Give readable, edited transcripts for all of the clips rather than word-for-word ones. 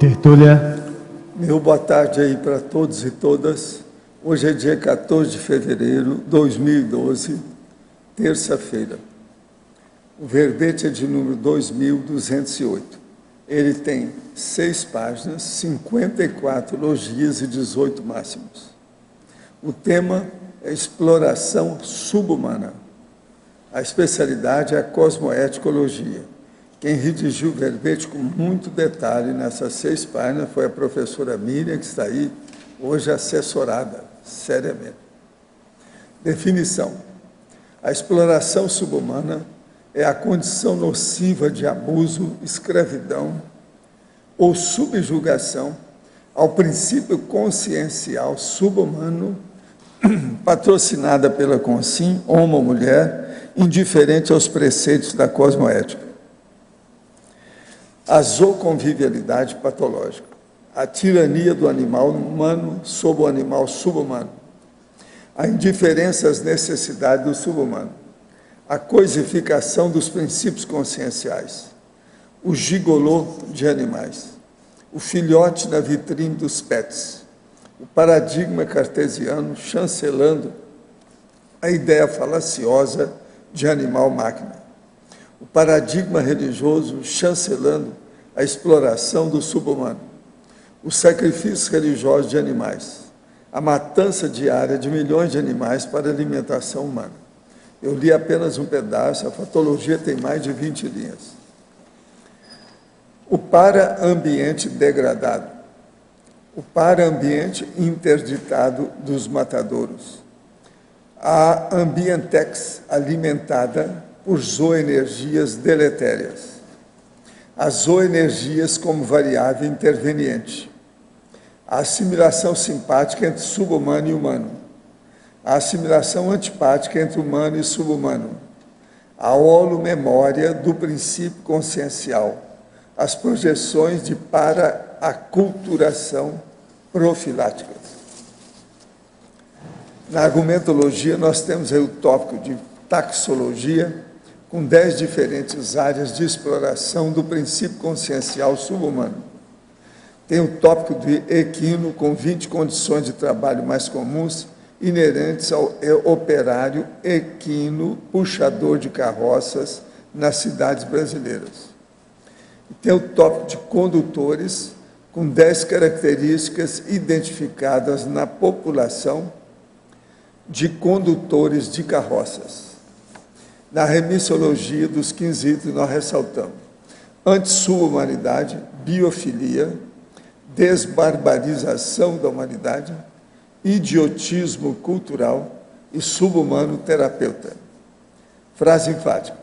Tertúlia. Meu boa tarde aí para todos e todas. Hoje é dia 14 de fevereiro de 2012, terça-feira. O verbete é de número 2208. Ele tem 6 páginas, 54 logias e 18 máximos. O tema é exploração subhumana. A especialidade é a cosmoeticologia. Quem redigiu o verbete com muito detalhe nessas 6 páginas foi a professora Miriam, que está aí, hoje assessorada, seriamente. Definição. A exploração subhumana é a condição nociva de abuso, escravidão ou subjugação ao princípio consciencial subhumano, patrocinada pela Consim, homem ou mulher, indiferente aos preceitos da cosmoética. A zooconvivialidade patológica, a tirania do animal humano sobre o animal subhumano, a indiferença às necessidades do subhumano, a coisificação dos princípios conscienciais, o gigolô de animais, o filhote na vitrine dos pets, o paradigma cartesiano chancelando a ideia falaciosa de animal-máquina, o paradigma religioso chancelando a exploração do subhumano, os sacrifícios religiosos de animais, a matança diária de milhões de animais para alimentação humana. Eu li apenas um pedaço, a fatologia tem mais de 20 linhas. O para-ambiente degradado, o para-ambiente interditado dos matadouros, a ambientex alimentada por zooenergias deletérias, as zooenergias como variável interveniente, a assimilação simpática entre subhumano e humano, a assimilação antipática entre humano e subhumano, a holomemória do princípio consciencial, as projeções de para-aculturação profiláticas. Na argumentologia, nós temos aí o tópico de taxologia, com 10 diferentes áreas de exploração do princípio consciencial subhumano. Tem o tópico de equino, com 20 condições de trabalho mais comuns, inerentes ao operário equino, puxador de carroças nas cidades brasileiras. Tem o tópico de condutores, com 10 características identificadas na população de condutores de carroças. Na remissologia dos 15 itens, nós ressaltamos anti-subhumanidade, biofilia, desbarbarização da humanidade, idiotismo cultural e subhumano terapeuta. Frase enfática.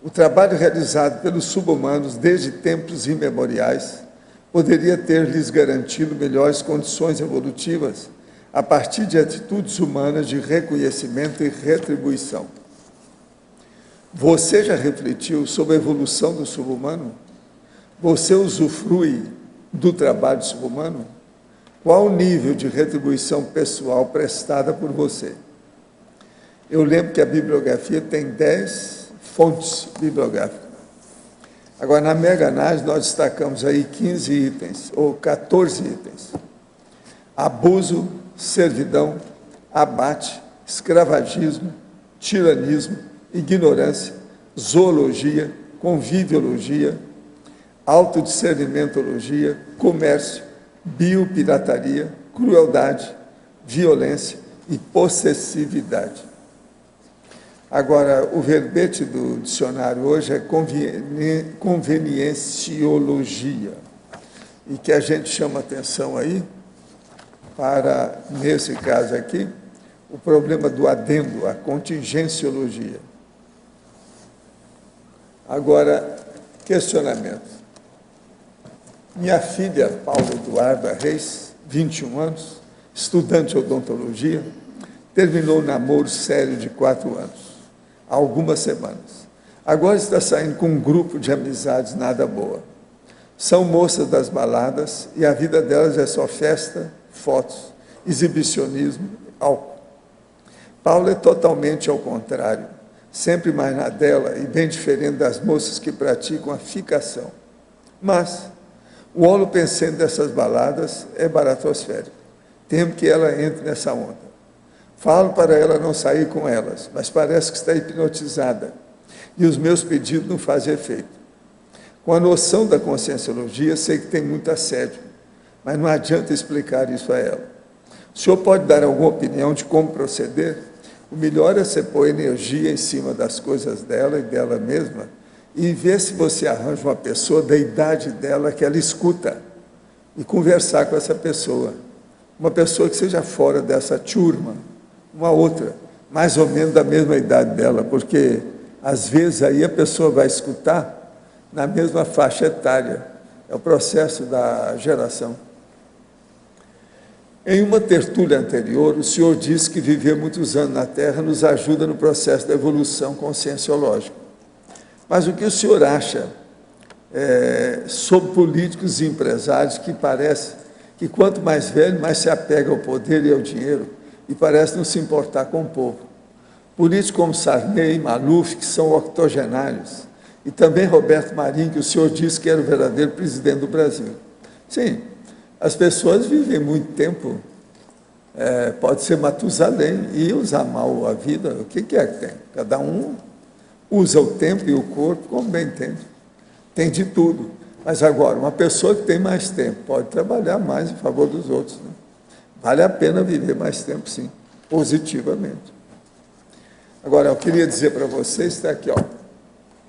O trabalho realizado pelos subhumanos desde tempos imemoriais poderia ter lhes garantido melhores condições evolutivas a partir de atitudes humanas de reconhecimento e retribuição. Você já refletiu sobre a evolução do subhumano? Você usufrui do trabalho subhumano? Qual o nível de retribuição pessoal prestada por você? Eu lembro que a bibliografia tem 10 fontes bibliográficas. Agora, na mega análise, nós destacamos aí 15 itens, ou 14 itens. Abuso, servidão, abate, escravagismo, tiranismo, ignorância, zoologia, conviviologia, autodiscernimentologia, comércio, biopirataria, crueldade, violência e possessividade. Agora, o verbete do dicionário hoje é convenienciologia, e que a gente chama atenção aí para, nesse caso aqui, o problema do adendo, a contingenciologia. Agora, questionamento. Minha filha, Paula Eduarda Reis, 21 anos, estudante de odontologia, terminou um namoro sério de 4 anos, há algumas semanas. Agora está saindo com um grupo de amizades nada boa. São moças das baladas e a vida delas é só festa, fotos, exibicionismo, álcool. Paula é totalmente ao contrário, sempre mais na dela e bem diferente das moças que praticam a ficação. Mas O holopensene dessas baladas é baratosférico. Temo que ela entre nessa onda. Falo para ela não sair com elas, mas parece que está hipnotizada. E os meus pedidos não fazem efeito. Com a noção da conscienciologia, sei que tem muito assédio, mas não adianta explicar isso a ela. O senhor pode dar alguma opinião de como proceder? O melhor é você pôr energia em cima das coisas dela e dela mesma e ver se você arranja uma pessoa da idade dela que ela escuta e conversar com essa pessoa. Uma pessoa que seja fora dessa turma, uma outra, mais ou menos da mesma idade dela, porque às vezes aí a pessoa vai escutar na mesma faixa etária. É o processo da geração. Em uma tertúlia anterior, o senhor disse que viver muitos anos na Terra nos ajuda no processo da evolução conscienciológica. Mas o que o senhor acha sobre políticos e empresários que parece que quanto mais velho, mais se apega ao poder e ao dinheiro e parece não se importar com o povo? Políticos como Sarney e Maluf, que são octogenários, e também Roberto Marinho, que o senhor disse que era o verdadeiro presidente do Brasil. Sim, as pessoas vivem muito tempo, pode ser Matusalém e usar mal a vida, o que é que tem? Cada um usa o tempo e o corpo como bem entende. Tem de tudo. Mas agora, uma pessoa que tem mais tempo pode trabalhar mais em favor dos outros. Né? Vale a pena viver mais tempo, sim, positivamente. Agora, eu queria dizer para vocês, está aqui, ó,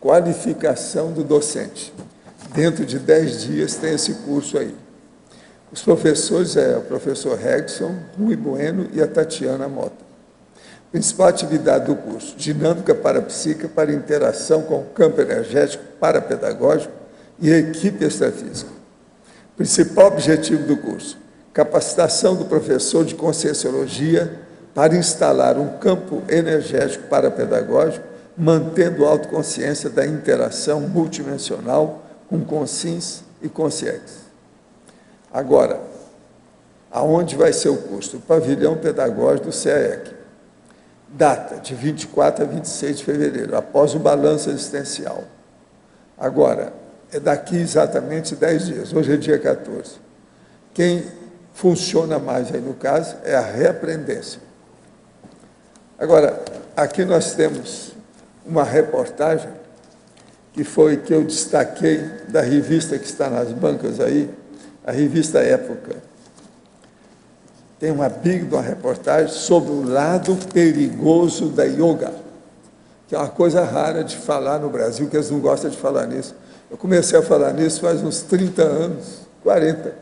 qualificação do docente. Dentro de 10 dias tem esse curso aí. Os professores o professor Regson, Rui Bueno e a Tatiana Mota. Principal atividade do curso: dinâmica parapsíquica para interação com o campo energético parapedagógico e equipe extrafísica. Principal objetivo do curso: capacitação do professor de conscienciologia para instalar um campo energético parapedagógico, mantendo a autoconsciência da interação multidimensional com consciência e consciência. Agora, aonde vai ser o curso? O pavilhão pedagógico do CAEC. Data, de 24 a 26 de fevereiro, após o balanço existencial. Agora, é daqui exatamente 10 dias, hoje é dia 14. Quem funciona mais aí no caso é a reaprendência. Agora, aqui nós temos uma reportagem que eu destaquei da revista que está nas bancas aí, a revista Época. Tem uma reportagem sobre o lado perigoso da yoga, que é uma coisa rara de falar no Brasil, que eles não gostam de falar nisso. Eu comecei a falar nisso faz uns 30 anos, 40.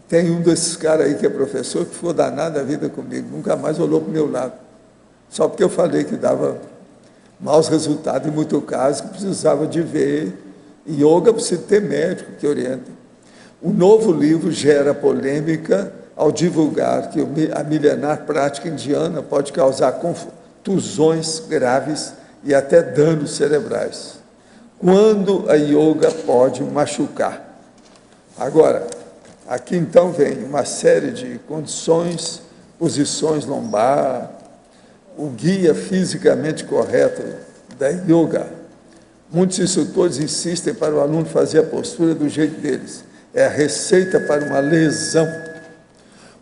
Tem um desses caras aí que é professor que ficou danado a vida comigo, nunca mais olhou para o meu lado. Só porque eu falei que dava maus resultados em muito caso, que precisava de ver. Yoga precisa ter médico que oriente. O novo livro gera polêmica ao divulgar que a milenar prática indiana pode causar contusões graves e até danos cerebrais. Quando a yoga pode machucar? Agora, aqui então vem uma série de condições, posições lombar, o guia fisicamente correto da yoga. Muitos instrutores insistem para o aluno fazer a postura do jeito deles. É a receita para uma lesão.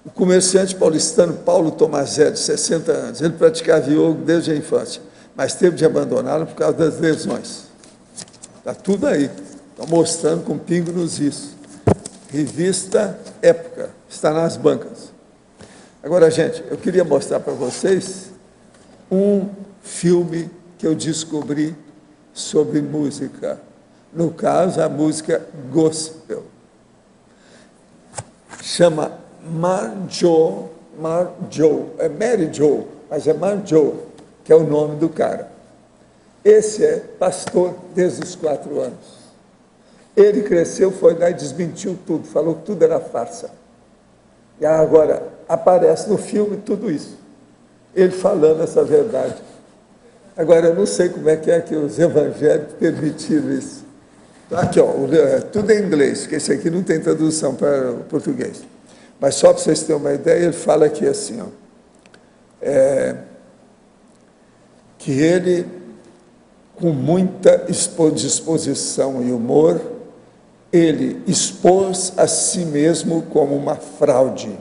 O comerciante paulistano Paulo Tomazelli, de 60 anos, ele praticava yoga desde a infância, mas teve de abandoná-lo por causa das lesões. Está tudo aí. Estão mostrando com pingo nos is. Revista Época, está nas bancas. Agora, gente, eu queria mostrar para vocês um filme que eu descobri sobre música. No caso, a música gospel. Chama Marjo, é Mary Jo, mas é Marjo, que é o nome do cara. Esse é pastor desde os 4 anos. Ele cresceu, foi lá e desmentiu tudo, falou que tudo era farsa. E agora aparece no filme tudo isso. Ele falando essa verdade. Agora, eu não sei como é que os evangélicos permitiram isso. Aqui, ó, tudo em inglês, porque esse aqui não tem tradução para o português. Mas só para vocês terem uma ideia, ele fala aqui assim, ó, que ele, com muita disposição e humor, ele expôs a si mesmo como uma fraude.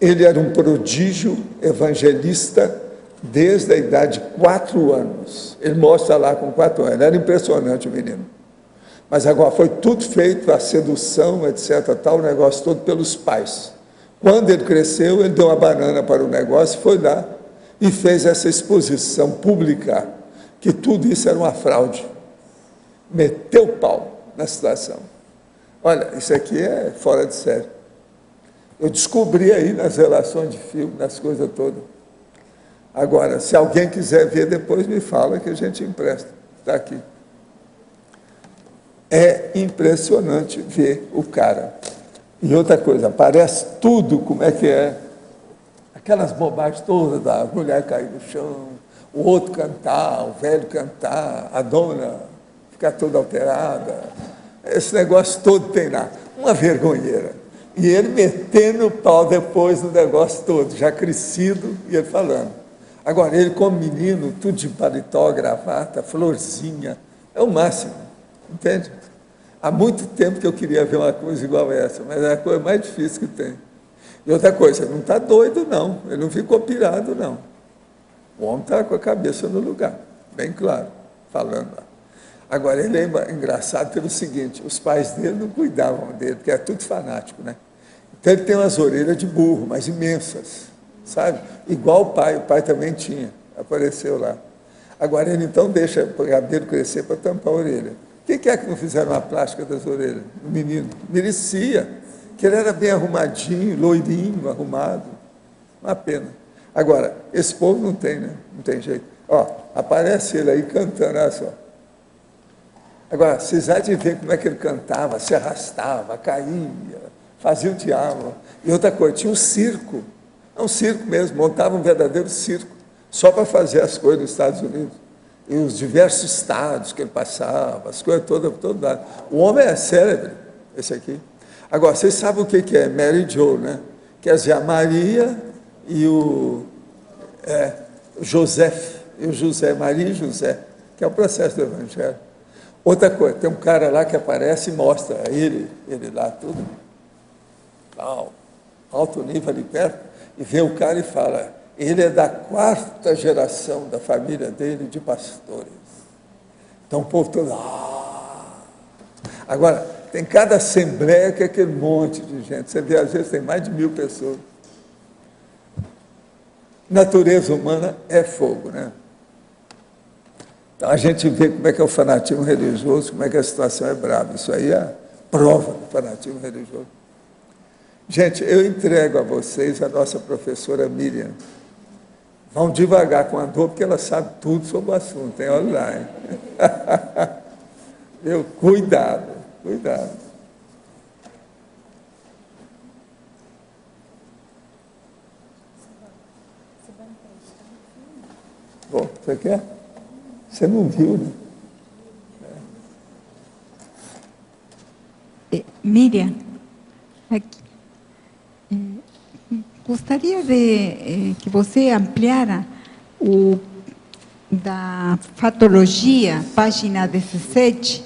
Ele era um prodígio evangelista desde a idade de 4 anos. Ele mostra lá com 4 anos. Era impressionante o menino. Mas agora foi tudo feito, a sedução, etc., tal, o negócio todo pelos pais. Quando ele cresceu, ele deu uma banana para o negócio, foi lá e fez essa exposição pública, que tudo isso era uma fraude. Meteu o pau na situação. Olha, isso aqui é fora de série. Eu descobri aí nas relações de filme, nas coisas todas. Agora, se alguém quiser ver, depois me fala que a gente empresta. Está aqui. É impressionante ver o cara. E outra coisa, parece tudo como é que é. Aquelas bobagens todas da mulher cair no chão, o outro cantar, o velho cantar, a dona ficar toda alterada. Esse negócio todo tem lá. Uma vergonheira. E ele metendo o pau depois no negócio todo, já crescido, e ele falando. Agora, ele como menino, tudo de paletó, gravata, florzinha, é o máximo, entende? Há muito tempo que eu queria ver uma coisa igual a essa, mas é a coisa mais difícil que tem. E outra coisa, ele não está doido, não, ele não ficou pirado, não. O homem está com a cabeça no lugar, bem claro, falando lá. Agora, ele é engraçado pelo seguinte, os pais dele não cuidavam dele, porque é tudo fanático, né? Então, ele tem umas orelhas de burro, mas imensas, sabe? Igual o pai também tinha, apareceu lá. Agora, ele então deixa o cabelo crescer para tampar a orelha. Quem que é que não fizeram uma plástica das orelhas? O menino. Merecia, que ele era bem arrumadinho, loirinho, arrumado. Uma pena. Agora, esse povo não tem, né? Não tem jeito. Ó, aparece ele aí cantando, olha só. Agora, vocês há de ver como é que ele cantava, se arrastava, caía, fazia o diabo. E outra coisa, tinha um circo. É um circo mesmo, montava um verdadeiro circo, só para fazer as coisas nos Estados Unidos. E os diversos estados que ele passava, as coisas todas. O homem é célebre, esse aqui. Agora, vocês sabem o que é Mary Jo, né? Quer dizer, a Maria e o José, Maria e José, que é o processo do Evangelho. Outra coisa, tem um cara lá que aparece e mostra ele lá tudo, alto nível ali perto, e vê o cara e fala, ele é da 4ª geração da família dele de pastores. Então o povo todo, Agora, tem cada assembleia que é aquele monte de gente, você vê, às vezes tem mais de 1000 pessoas. Natureza humana é fogo, né? Então, a gente vê como é que é o fanatismo religioso, como é que a situação é brava. Isso aí é a prova do fanatismo religioso. Gente, eu entrego a vocês a nossa professora Miriam. Vão devagar com a dor, porque ela sabe tudo sobre o assunto, hein? Olha lá, hein? Cuidado. Bom, você quer? Você não viu, né? Miriam, aqui. Gostaria de que você ampliara da fatologia, página 17,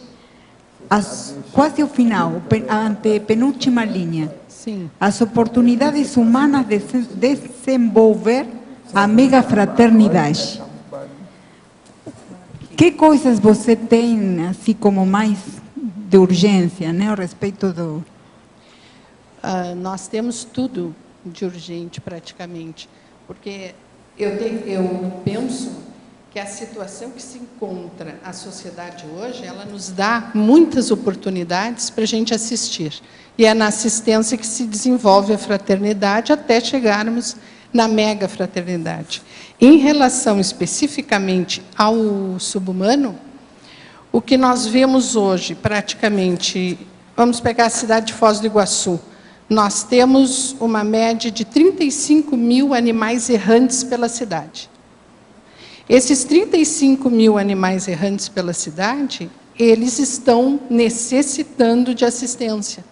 quase o final, a antepenúltima linha. Sim. As oportunidades humanas de desenvolver a megafraternidade. Que coisas você tem, assim como mais de urgência, né, a respeito do... Nós temos tudo de urgente, praticamente, porque eu penso que a situação que se encontra a sociedade hoje, ela nos dá muitas oportunidades para a gente assistir. E é na assistência que se desenvolve a fraternidade até chegarmos na mega fraternidade. Em relação especificamente ao subhumano, o que nós vemos hoje, praticamente, vamos pegar a cidade de Foz do Iguaçu, nós temos uma média de 35 mil animais errantes pela cidade. Esses 35 mil animais errantes pela cidade, eles estão necessitando de assistência.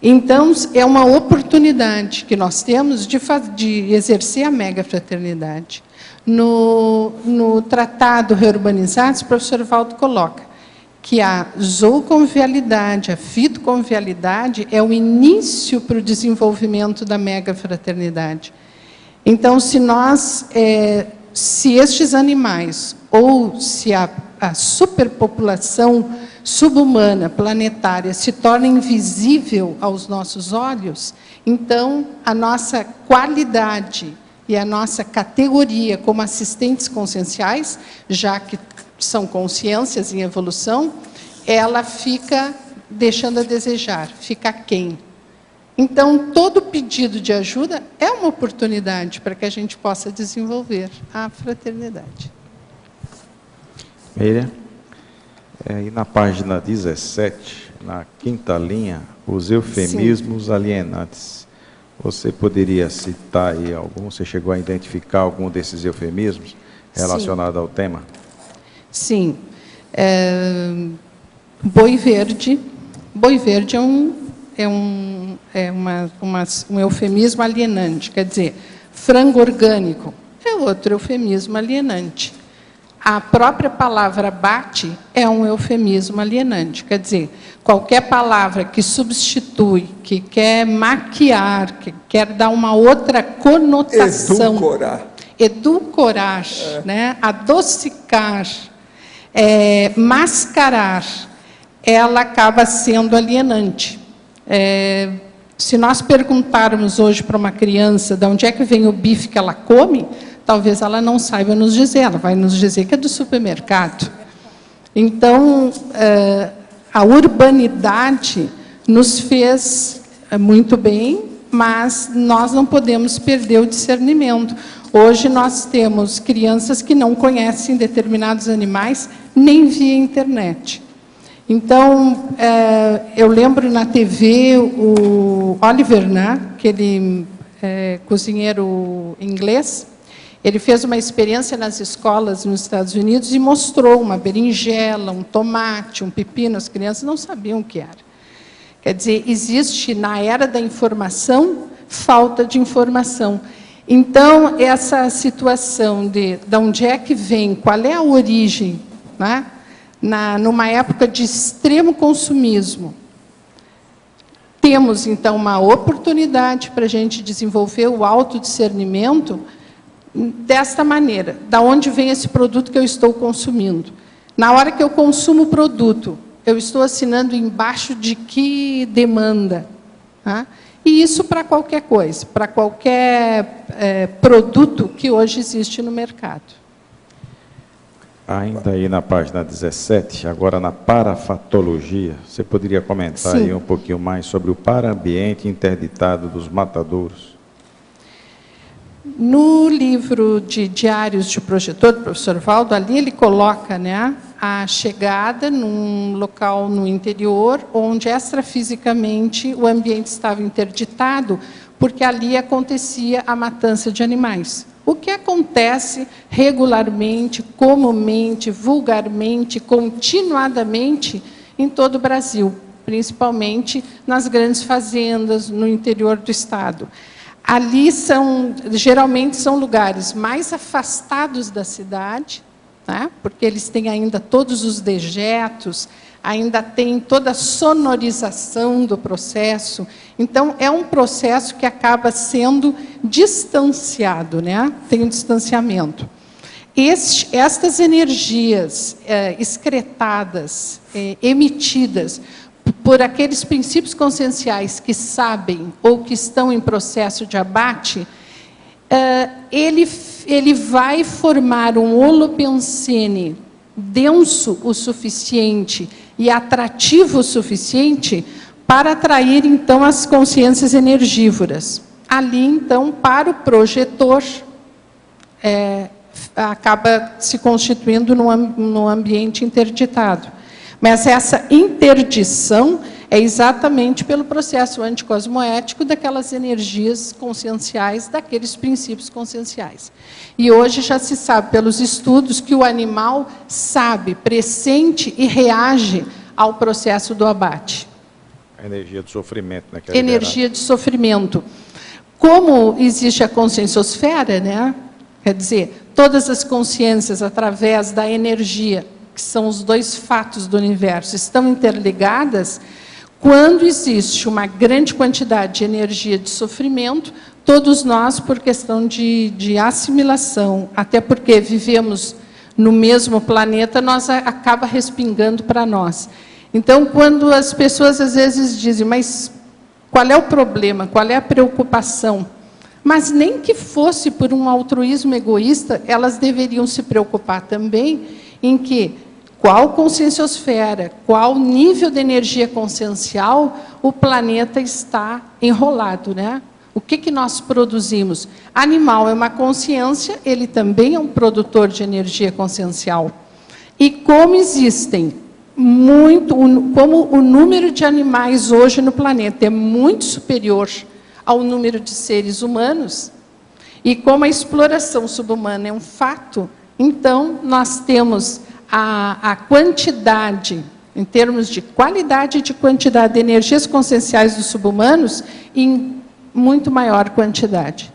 Então, é uma oportunidade que nós temos de exercer a mega-fraternidade. No Tratado Reurbanizados, o professor Valdo coloca que a zooconvivialidade, a fitoconvivialidade é o início para o desenvolvimento da megafraternidade. Então, se estes animais, ou se a superpopulação subhumana, planetária, se torna invisível aos nossos olhos, então a nossa qualidade e a nossa categoria como assistentes conscienciais, já que são consciências em evolução, ela fica deixando a desejar, fica aquém. Então, todo pedido de ajuda é uma oportunidade para que a gente possa desenvolver a fraternidade. Miriam, e na página 17, na quinta linha, os eufemismos alienantes. Você poderia citar aí algum? Você chegou a identificar algum desses eufemismos relacionado ao tema? Sim. Boi verde. Boi verde é um eufemismo alienante. Quer dizer, frango orgânico é outro eufemismo alienante. A própria palavra bate é um eufemismo alienante. Quer dizer, qualquer palavra que substitui, que quer maquiar, que quer dar uma outra conotação. Edulcorar, né? Adocicar, mascarar, ela acaba sendo alienante. Se nós perguntarmos hoje para uma criança de onde é que vem o bife que ela come, talvez ela não saiba nos dizer, ela vai nos dizer que é do supermercado. Então, a urbanidade nos fez muito bem, mas nós não podemos perder o discernimento. Hoje nós temos crianças que não conhecem determinados animais nem via internet. Então, eu lembro na TV o Oliver, né, aquele cozinheiro inglês, ele fez uma experiência nas escolas nos Estados Unidos e mostrou uma berinjela, um tomate, um pepino. As crianças não sabiam o que era. Quer dizer, existe na era da informação falta de informação. Então, essa situação de onde é que vem, qual é a origem, né? Numa época de extremo consumismo, temos, então, uma oportunidade para a gente desenvolver o autodiscernimento desta maneira. Da onde vem esse produto que eu estou consumindo? Na hora que eu consumo o produto, eu estou assinando embaixo de que demanda? Tá? E isso para qualquer coisa, para qualquer produto que hoje existe no mercado. Ainda aí na página 17, agora na parafatologia, você poderia comentar aí um pouquinho mais sobre o paraambiente interditado dos matadouros? No livro de Diários de Projetor, do professor Valdo, ali ele coloca, né, a chegada num local no interior, onde extrafisicamente o ambiente estava interditado, porque ali acontecia a matança de animais. O que acontece regularmente, comumente, vulgarmente, continuadamente em todo o Brasil, principalmente nas grandes fazendas, no interior do estado. Ali geralmente são lugares mais afastados da cidade, né? Porque eles têm ainda todos os dejetos, ainda tem toda a sonorização do processo. Então, é um processo que acaba sendo distanciado, né? Tem um distanciamento. Estas energias excretadas, emitidas por aqueles princípios conscienciais que sabem ou que estão em processo de abate, ele vai formar um holopensene denso o suficiente e atrativo o suficiente para atrair, então, as consciências energívoras. Ali, então, para o projetor, acaba se constituindo num ambiente interditado. Mas essa interdição é exatamente pelo processo anticosmoético daquelas energias conscienciais, daqueles princípios conscienciais. E hoje já se sabe pelos estudos que o animal sabe, pressente e reage ao processo do abate. A energia do sofrimento, né? Energia de sofrimento. Como existe a conscienciosfera, né? Quer dizer, todas as consciências, através da energia que são os dois fatos do universo, estão interligadas, quando existe uma grande quantidade de energia de sofrimento, todos nós, por questão de assimilação, até porque vivemos no mesmo planeta, nós acaba respingando para nós. Então, quando as pessoas às vezes dizem, mas qual é o problema, qual é a preocupação? Mas nem que fosse por um altruísmo egoísta, elas deveriam se preocupar também em que qual conscienciosfera, qual nível de energia consciencial o planeta está enrolado, né? O que nós produzimos? Animal é uma consciência, ele também é um produtor de energia consciencial. E como existem como o número de animais hoje no planeta é muito superior ao número de seres humanos, e como a exploração subhumana é um fato, então nós temos a quantidade, em termos de qualidade e de quantidade de energias conscienciais dos subhumanos, em muito maior quantidade.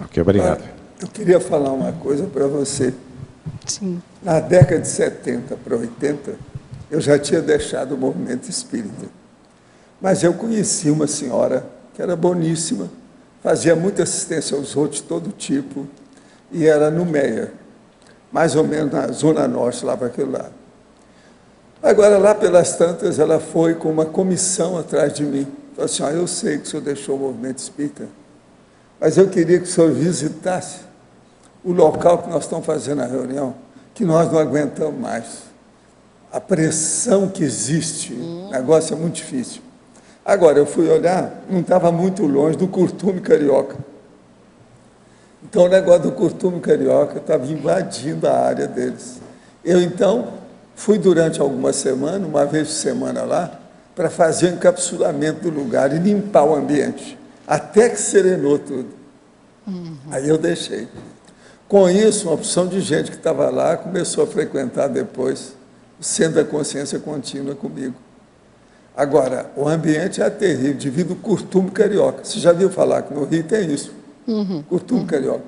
Ok, obrigado. Eu queria falar uma coisa para você. Sim. Na década de 70 para 80, eu já tinha deixado o movimento espírita. Mas eu conheci uma senhora que era boníssima, fazia muita assistência aos outros de todo tipo, e era no Meia, mais ou menos na Zona Norte, lá para aquele lado. Agora, lá pelas tantas, ela foi com uma comissão atrás de mim. Falou assim, eu sei que o senhor deixou o movimento espírita, mas eu queria que o senhor visitasse o local que nós estamos fazendo a reunião, que nós não aguentamos mais. A pressão que existe, o negócio é muito difícil. Agora, eu fui olhar, não estava muito longe do Curtume Carioca. Então, o negócio do Curtume Carioca estava invadindo a área deles. Eu, então, fui durante algumas semanas, uma vez por semana lá, para fazer o encapsulamento do lugar e limpar o ambiente, até que serenou tudo. Aí eu deixei. Com isso, uma opção de gente que estava lá começou a frequentar depois o Centro da Consciência Contínua comigo. Agora, o ambiente é terrível, devido ao Curtume Carioca. Você já viu falar que no Rio tem isso? Curtume Carioca.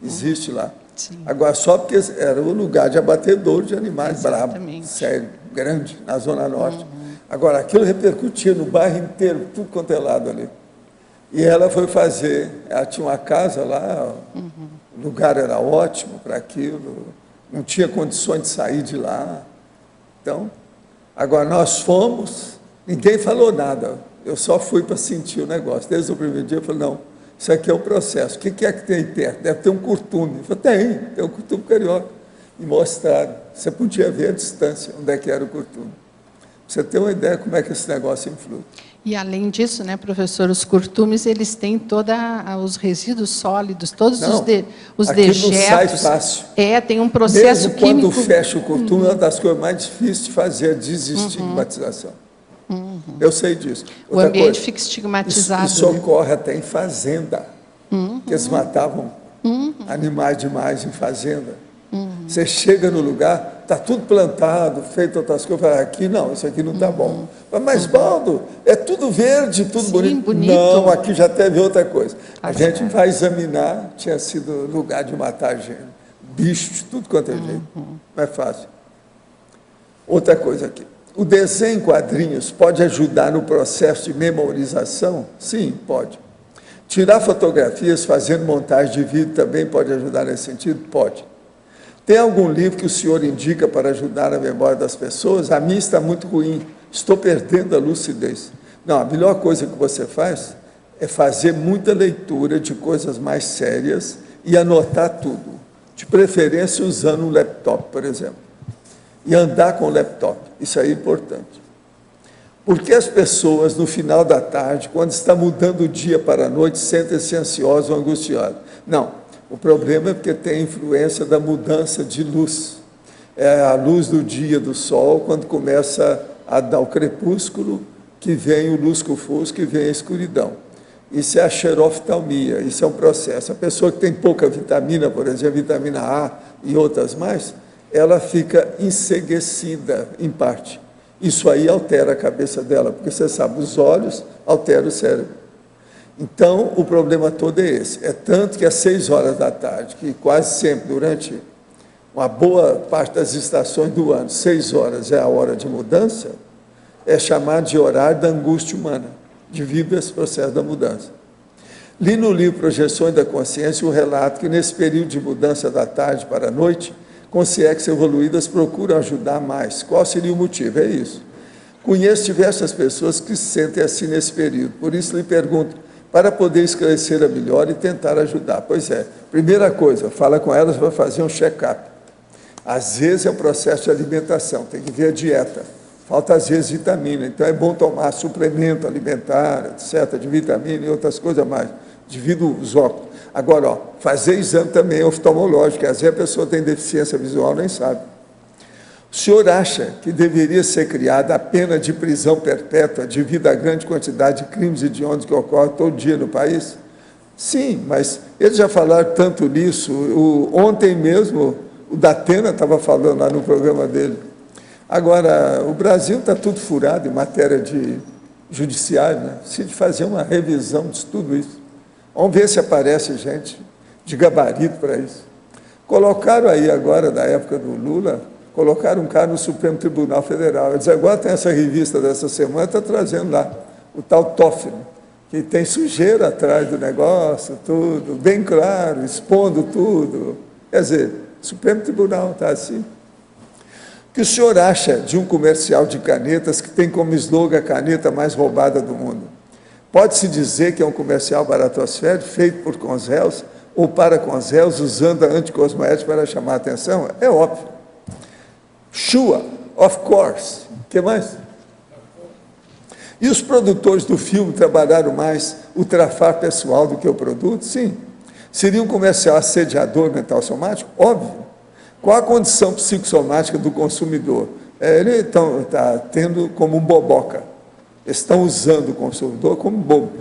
Existe lá. Sim. Agora, só porque era o lugar de abatedouro de animais bravos, sério, grande, na Zona Norte. Agora, aquilo repercutia no bairro inteiro, tudo quanto é lado ali. E ela foi fazer, ela tinha uma casa lá, o lugar era ótimo para aquilo, não tinha condições de sair de lá. Então, agora nós fomos, ninguém falou nada, eu só fui para sentir o negócio. Desde o primeiro dia eu falei, não, isso aqui é o processo, o que é que tem aí perto? Deve ter um curtume. Eu falei, tem um curtume carioca. E mostraram, você podia ver a distância, onde é que era o curtume. Pra você ter uma ideia como é que esse negócio influi. E além disso, né, professor, os curtumes, eles têm todos os resíduos sólidos, todos os dejetos. Não sai fácil. Tem um processo mesmo químico. Quando fecha o curtume, é uma das coisas mais difíceis de fazer a desestigmatização. Eu sei disso. O ambiente fica estigmatizado. Isso ocorre até em fazenda, que eles matavam animais demais em fazenda. Você chega no lugar, está tudo plantado, feito outras coisas, fala, aqui não, isso aqui não está bom. Mas, Baldo, é tudo verde, tudo bonito. Não, aqui já teve outra coisa. A gente vai examinar, tinha sido lugar de matar gente, bichos, tudo quanto é jeito. Não é fácil. Outra coisa aqui. O desenho em quadrinhos pode ajudar no processo de memorização? Sim, pode. Tirar fotografias fazendo montagem de vídeo também pode ajudar nesse sentido? Pode. Tem algum livro que o senhor indica para ajudar a memória das pessoas? A minha está muito ruim, estou perdendo a lucidez. Não, a melhor coisa que você faz é fazer muita leitura de coisas mais sérias e anotar tudo. De preferência usando um laptop, por exemplo. E andar com o laptop, isso aí é importante. Porque as pessoas, no final da tarde, quando está mudando o dia para a noite, sentem-se ansiosas ou angustiadas? Não. O problema é porque tem influência da mudança de luz. É a luz do dia, do sol, quando começa a dar o crepúsculo, que vem o lusco-fusco, que vem a escuridão. Isso é a xeroftalmia, isso é um processo. A pessoa que tem pouca vitamina, por exemplo, vitamina A e outras mais, ela fica enceguecida, em parte. Isso aí altera a cabeça dela, porque você sabe, os olhos alteram o cérebro. Então, o problema todo é esse. É tanto que às 6 horas da tarde, que quase sempre durante uma boa parte das estações do ano, 6 horas é a hora de mudança, é chamado de horário da angústia humana, devido a esse processo da mudança. Li no livro Projeções da Consciência o relato que nesse período de mudança da tarde para a noite, consciências evoluídas procuram ajudar mais. Qual seria o motivo? É isso. Conheço diversas pessoas que se sentem assim nesse período, por isso lhe pergunto, para poder esclarecer melhor e tentar ajudar. Pois é, primeira coisa, fala com elas para fazer um check-up. Às vezes é um processo de alimentação, tem que ver a dieta. Falta às vezes vitamina, então é bom tomar suplemento alimentar, etc., de vitamina e outras coisas mais, devido os óculos. Agora, ó, fazer exame também oftalmológico, às vezes a pessoa tem deficiência visual, nem sabe. O senhor acha que deveria ser criada a pena de prisão perpétua devido à grande quantidade de crimes hediondos que ocorrem todo dia no país? Sim, mas eles já falaram tanto nisso. Ontem mesmo, o Datena estava falando lá no programa dele. Agora, o Brasil está tudo furado em matéria de judiciário, né? Precisa de fazer uma revisão de tudo isso. Vamos ver se aparece gente de gabarito para isso. Colocaram aí agora, da época do Lula, colocaram um cara no Supremo Tribunal Federal. Eles agora tem essa revista dessa semana, está trazendo lá, o tal Toffoli, que tem sujeira atrás do negócio, tudo, bem claro, expondo tudo. Quer dizer, o Supremo Tribunal está assim. O que o senhor acha de um comercial de canetas que tem como slogan a caneta mais roubada do mundo? Pode-se dizer que é um comercial baratosférico feito por Conzels ou para Conzels usando a anticosmética para chamar a atenção? É óbvio. Sure, of course. O que mais? E os produtores do filme trabalharam mais o trafar pessoal do que o produto? Sim. Seria um comercial assediador mental somático? Óbvio. Qual a condição psicossomática do consumidor? Ele está tendo como um boboca. Estão usando o consumidor como bobo.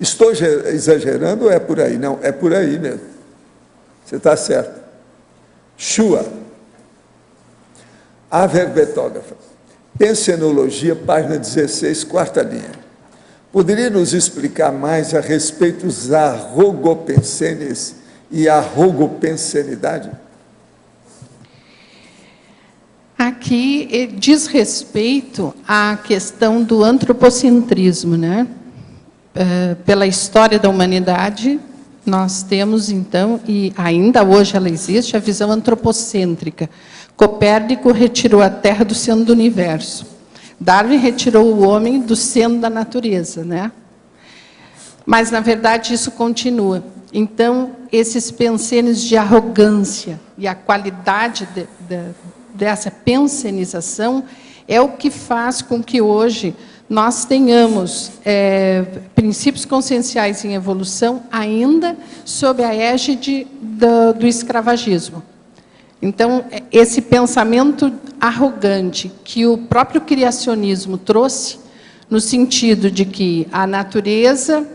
Estou exagerando ou é por aí? Não, é por aí mesmo. Você está certo. Sure. A verbetógrafa. Pensenologia, página 16, quarta linha. Poderia nos explicar mais a respeito dos arrogopensenes e a arrogopensenidade? Aqui diz respeito à questão do antropocentrismo, né? Pela história da humanidade, nós temos, então, e ainda hoje ela existe, a visão antropocêntrica. Copérnico retirou a Terra do centro do universo. Darwin retirou o homem do centro da natureza, né? Mas, na verdade, isso continua. Então, esses pensenes de arrogância e a qualidade dessa pensenização é o que faz com que hoje nós tenhamos princípios conscienciais em evolução ainda sob a égide do escravagismo. Então, esse pensamento arrogante que o próprio criacionismo trouxe, no sentido de que a natureza,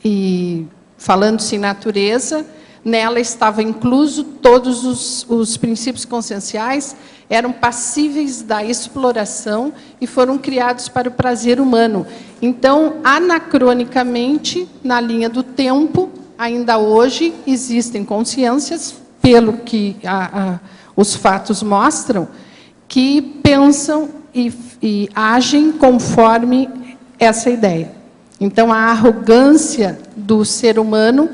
e falando-se em natureza, nela estava incluso todos os princípios conscienciais, eram passíveis da exploração e foram criados para o prazer humano. Então, anacronicamente, na linha do tempo, ainda hoje existem consciências, pelo que os fatos mostram, que pensam e agem conforme essa ideia. Então, a arrogância do ser humano,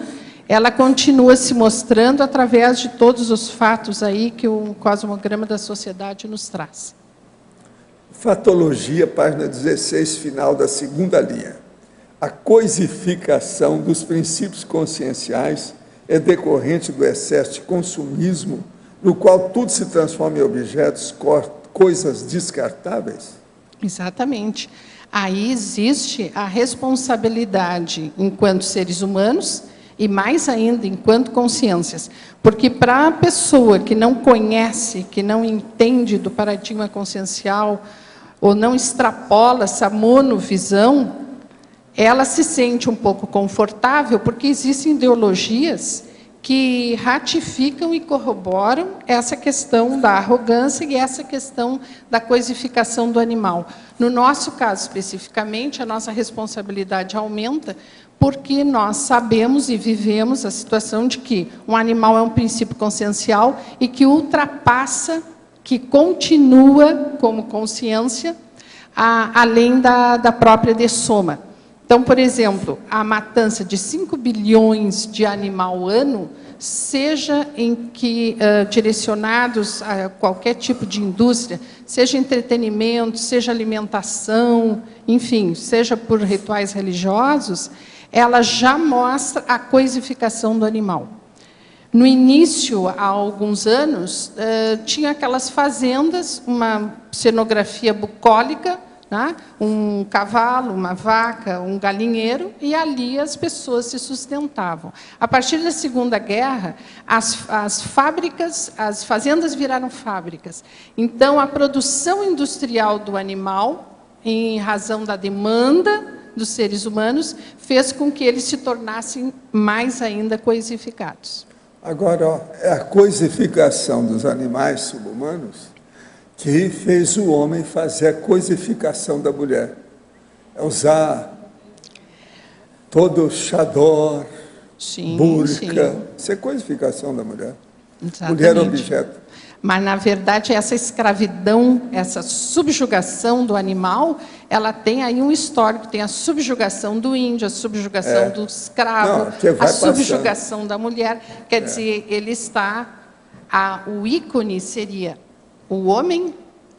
ela continua se mostrando através de todos os fatos aí que o cosmograma da sociedade nos traz. Fatologia, página 16, final da segunda linha. A coisificação dos princípios conscienciais é decorrente do excesso de consumismo, no qual tudo se transforma em objetos, coisas descartáveis? Exatamente. Aí existe a responsabilidade enquanto seres humanos e mais ainda enquanto consciências. Porque para a pessoa que não conhece, que não entende do paradigma consciencial, ou não extrapola essa monovisão, ela se sente um pouco confortável, porque existem ideologias que ratificam e corroboram essa questão da arrogância e essa questão da coisificação do animal. No nosso caso, especificamente, a nossa responsabilidade aumenta, porque nós sabemos e vivemos a situação de que um animal é um princípio consciencial e que ultrapassa, que continua como consciência, além da própria dessoma. Então, por exemplo, a matança de 5 bilhões de animal ano, seja em que direcionados a qualquer tipo de indústria, seja entretenimento, seja alimentação, enfim, seja por rituais religiosos, ela já mostra a coisificação do animal. No início, há alguns anos, tinha aquelas fazendas, uma cenografia bucólica, né? Um cavalo, uma vaca, um galinheiro, e ali as pessoas se sustentavam. A partir da Segunda Guerra, as fábricas, as fazendas viraram fábricas. Então, a produção industrial do animal, em razão da demanda dos seres humanos, fez com que eles se tornassem mais ainda coisificados. Agora, ó, é a coisificação dos animais subhumanos que fez o homem fazer a coisificação da mulher. É usar todo o chador, burca, isso é coisificação da mulher. Exatamente. Mulher objeto. Mas, na verdade, essa escravidão, essa subjugação do animal, ela tem aí um histórico, tem a subjugação do índio, a subjugação do escravo, a subjugação da mulher. Quer dizer, ele está... o ícone seria o homem,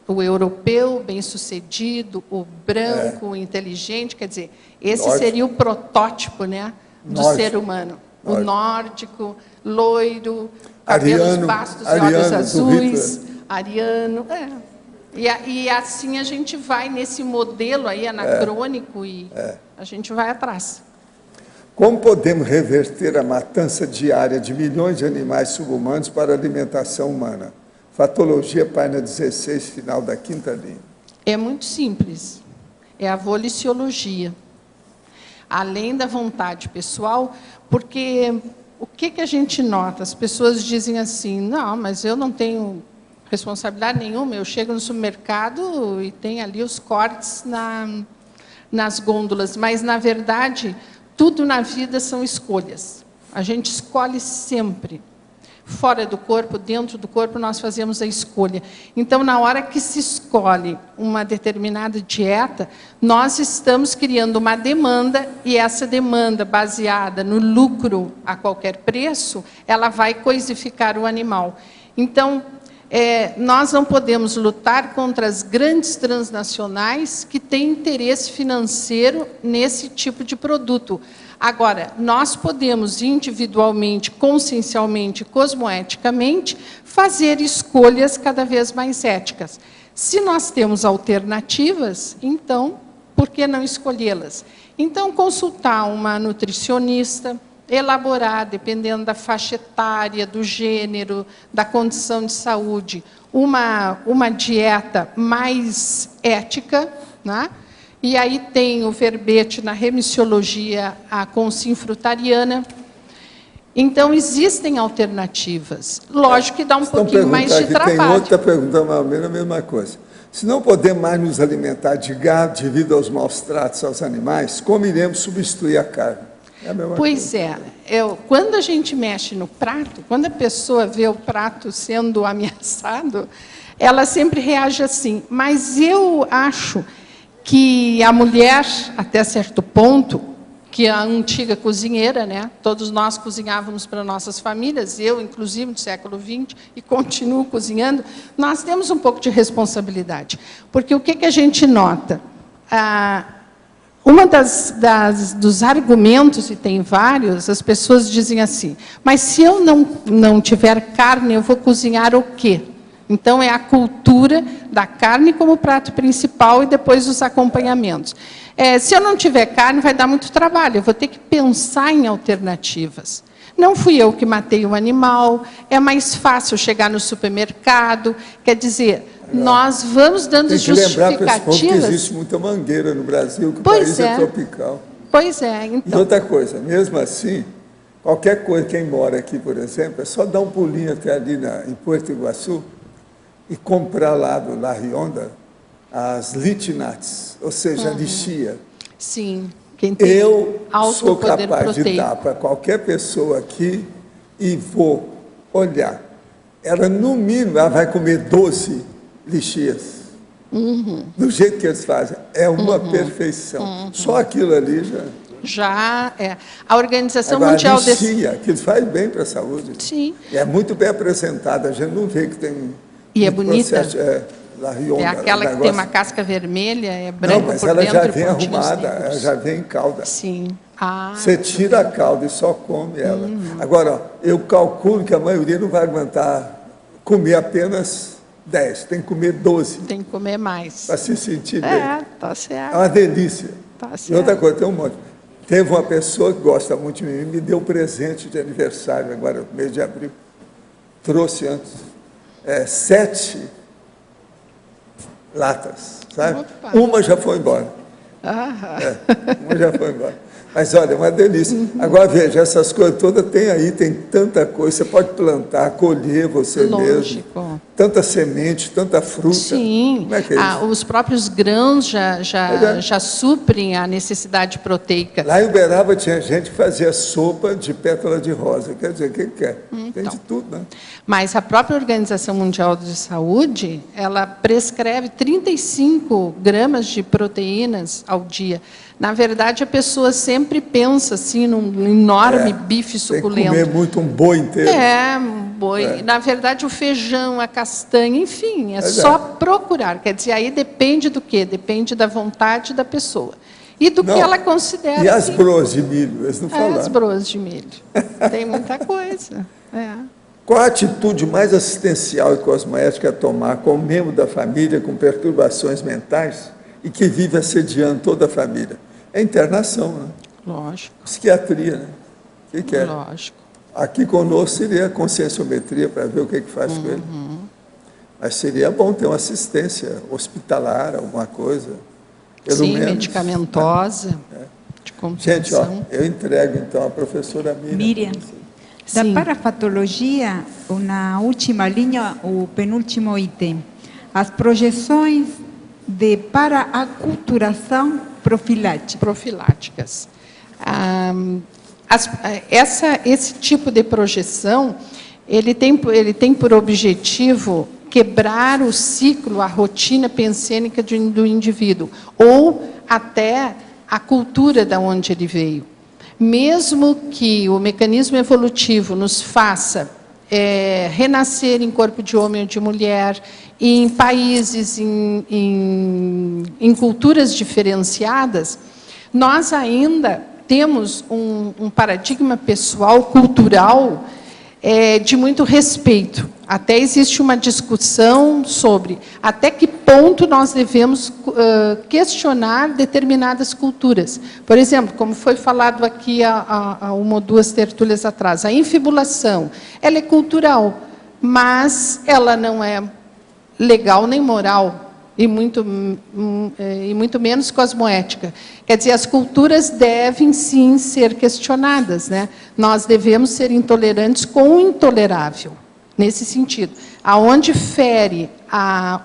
o europeu, bem-sucedido, o branco, o inteligente, quer dizer, esse seria o protótipo, né, do ser humano. O nórdico, loiro, cabelos bastos e olhos azuis, ariano. E assim a gente vai nesse modelo aí anacrônico e a gente vai atrás. Como podemos reverter a matança diária de milhões de animais subhumanos para a alimentação humana? Fatologia, página 16, final da 5ª linha. É muito simples. É a voliciologia. Além da vontade pessoal, porque o que a gente nota? As pessoas dizem assim, não, mas eu não tenho responsabilidade nenhuma, eu chego no supermercado e tem ali os cortes nas gôndolas, mas, na verdade, tudo na vida são escolhas. A gente escolhe sempre. Fora do corpo, dentro do corpo, nós fazemos a escolha. Então, na hora que se escolhe uma determinada dieta, nós estamos criando uma demanda, e essa demanda, baseada no lucro a qualquer preço, ela vai coisificar o animal. Então, nós não podemos lutar contra as grandes transnacionais que têm interesse financeiro nesse tipo de produto. Agora, nós podemos individualmente, consciencialmente, cosmoeticamente, fazer escolhas cada vez mais éticas. Se nós temos alternativas, então, por que não escolhê-las? Então, consultar uma nutricionista, elaborar, dependendo da faixa etária, do gênero, da condição de saúde, uma dieta mais ética, né? E aí tem o verbete na remissiologia, a consim-frutariana. Então, existem alternativas. Lógico que dá um pouquinho mais de trabalho. Tem outra pergunta, mais ou menos a mesma coisa. Se não podemos mais nos alimentar de gado devido aos maus tratos aos animais, como iremos substituir a carne? É a mesma coisa. Quando a gente mexe no prato, quando a pessoa vê o prato sendo ameaçado, ela sempre reage assim. Mas eu acho que a mulher, até certo ponto, que a antiga cozinheira, né? Todos nós cozinhávamos para nossas famílias, eu, inclusive, no século XX, e continuo cozinhando, nós temos um pouco de responsabilidade. Porque o que a gente nota? Uma dos argumentos, e tem vários, as pessoas dizem assim, mas se eu não tiver carne, eu vou cozinhar o quê? Então, é a cultura da carne como prato principal e depois os acompanhamentos. Se eu não tiver carne, vai dar muito trabalho, eu vou ter que pensar em alternativas. Não fui eu que matei o animal, é mais fácil chegar no supermercado, quer dizer, nós vamos dando justificativas. Lembrar para esse ponto que existe muita mangueira no Brasil, que o país é tropical. Pois é, então. E outra coisa, mesmo assim, qualquer coisa, quem mora aqui, por exemplo, é só dar um pulinho até ali em Porto Iguaçu, e comprar lá do La Rionda as litinates, ou seja, a lixia. Sim, Quem tem Eu alto sou poder capaz de proteico. dar para qualquer pessoa aqui e vou olhar. Ela, no mínimo, ela vai comer 12 lixias. Do jeito que eles fazem. É uma perfeição. Só aquilo ali já... Já é. A Organização Agora, Mundial de... lixia, aquilo faz bem para a saúde. Sim. E é muito bem apresentada. A gente não vê que tem... E é um bonita. processo, la Rionda, É aquela que tem negócio. uma casca vermelha, é branca Não, mas por ela dentro já e vem pontinhos arrumada, negros. ela já vem em calda. Sim. Ah, Você tira a calda e só come ela. Agora, ó, eu calculo que a maioria não vai aguentar comer apenas 10, tem que comer 12 tem que comer mais. para se sentir bem. Tá É certo. uma delícia. Tá E outra certo. coisa, tem um monte. Teve uma pessoa que gosta muito de mim, me deu presente de aniversário, agora no mês de abril. Trouxe antes 7 latas, sabe? Opa. Uma já foi embora. Ah, Uma já foi embora. Mas olha, é uma delícia. Agora veja, essas coisas todas tem aí, tem tanta coisa. Você pode plantar, colher você mesmo. lógico. Tanta semente, tanta fruta. Sim. Como é que é isso? Os próprios grãos já suprem a necessidade proteica. Lá em Uberaba tinha gente que fazia sopa de pétala de rosa. Quer dizer, o que quer? Tem de tudo, né? Mas a própria Organização Mundial de Saúde, ela prescreve 35 gramas de proteínas ao dia. Na verdade, a pessoa sempre pensa assim num enorme bife Tem que suculento. comer muito um boi inteiro. Um boi. Na verdade, o feijão, a castanha, enfim, é só procurar. Quer dizer, aí depende do quê? Depende da vontade da pessoa. E do Não, que ela considera. E as assim, broas de milho? Eles não as falaram. broas de milho. Tem muita coisa. Qual a atitude mais assistencial e cosmoética a tomar com um membro da família com perturbações mentais e que vive assediando toda a família? É internação, né? Lógico, Psiquiatria, né? O que é? lógico. Aqui conosco seria a conscienciometria para ver o que faz com ele. Mas seria bom ter uma assistência hospitalar, alguma coisa. Pelo Sim, menos. medicamentosa, de Gente, ó, contenção. eu entrego então a professora Miriam. Miriam, da Sim. parapatologia, na última linha, o penúltimo item, as projeções de paraaculturação profilática. Profiláticas. Esse tipo de projeção, ele tem por objetivo quebrar o ciclo, a rotina pensênica do indivíduo, ou até a cultura da onde ele veio. Mesmo que o mecanismo evolutivo nos faça renascer em corpo de homem ou de mulher, em países, em culturas diferenciadas, nós ainda temos um paradigma pessoal, cultural, de muito respeito. Até existe uma discussão sobre até que ponto nós devemos questionar determinadas culturas. Por exemplo, como foi falado aqui há uma ou duas tertúlias atrás, a infibulação, ela é cultural, mas ela não é legal nem moral, e muito menos cosmoética. Quer dizer, as culturas devem, sim, ser questionadas, né? Nós devemos ser intolerantes com o intolerável, nesse sentido. Aonde fere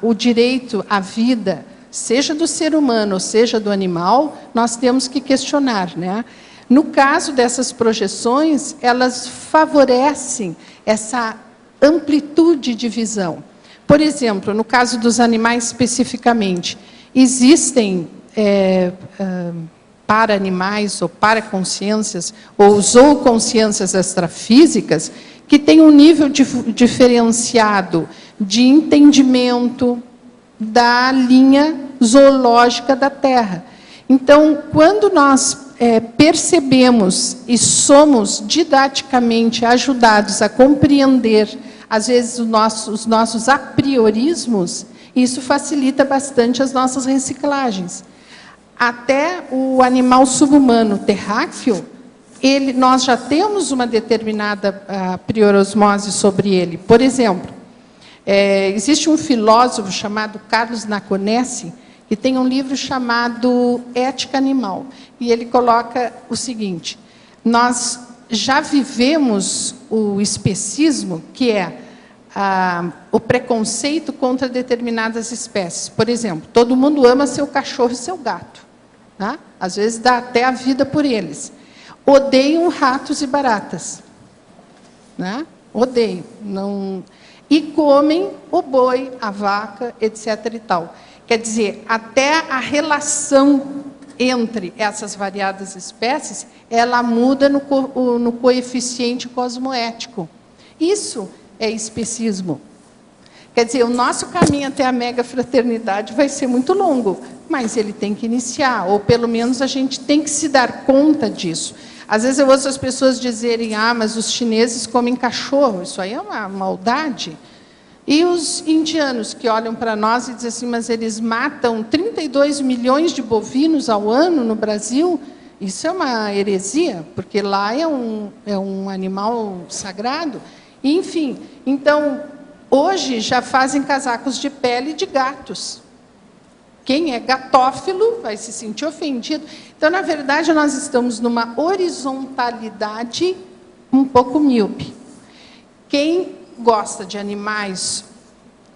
o direito à vida, seja do ser humano, ou seja do animal, nós temos que questionar, né? No caso dessas projeções, elas favorecem essa amplitude de visão. Por exemplo, no caso dos animais especificamente, existem para-animais ou para-consciências ou zooconsciências extrafísicas que têm um nível diferenciado de entendimento da linha zoológica da Terra. Então, quando nós percebemos e somos didaticamente ajudados a compreender, às vezes, os nossos apriorismos, isso facilita bastante as nossas reciclagens. Até o animal subhumano terráqueo, nós já temos uma determinada priorosmose sobre ele. Por exemplo, existe um filósofo chamado Carlos Naconesse, que tem um livro chamado Ética Animal. E ele coloca o seguinte: nós já vivemos o especismo, que é o preconceito contra determinadas espécies. Por exemplo, todo mundo ama seu cachorro e seu gato. Tá? às vezes dá até a vida por eles. Odeiam ratos e baratas, né? Odeiam. Não... E comem o boi, a vaca, etc. e tal. Quer dizer, até a relação entre essas variadas espécies, ela muda no coeficiente cosmoético. Isso é especismo. Quer dizer, o nosso caminho até a megafraternidade vai ser muito longo, mas ele tem que iniciar, ou pelo menos a gente tem que se dar conta disso. Às vezes eu ouço as pessoas dizerem, mas os chineses comem cachorro, isso aí é uma maldade. E os indianos que olham para nós e dizem assim, mas eles matam 32 milhões de bovinos ao ano no Brasil? Isso é uma heresia, porque lá é um animal sagrado. Enfim, então, hoje já fazem casacos de pele de gatos. Quem é gatófilo vai se sentir ofendido. Então, na verdade, nós estamos numa horizontalidade um pouco míope. Quem gosta de animais,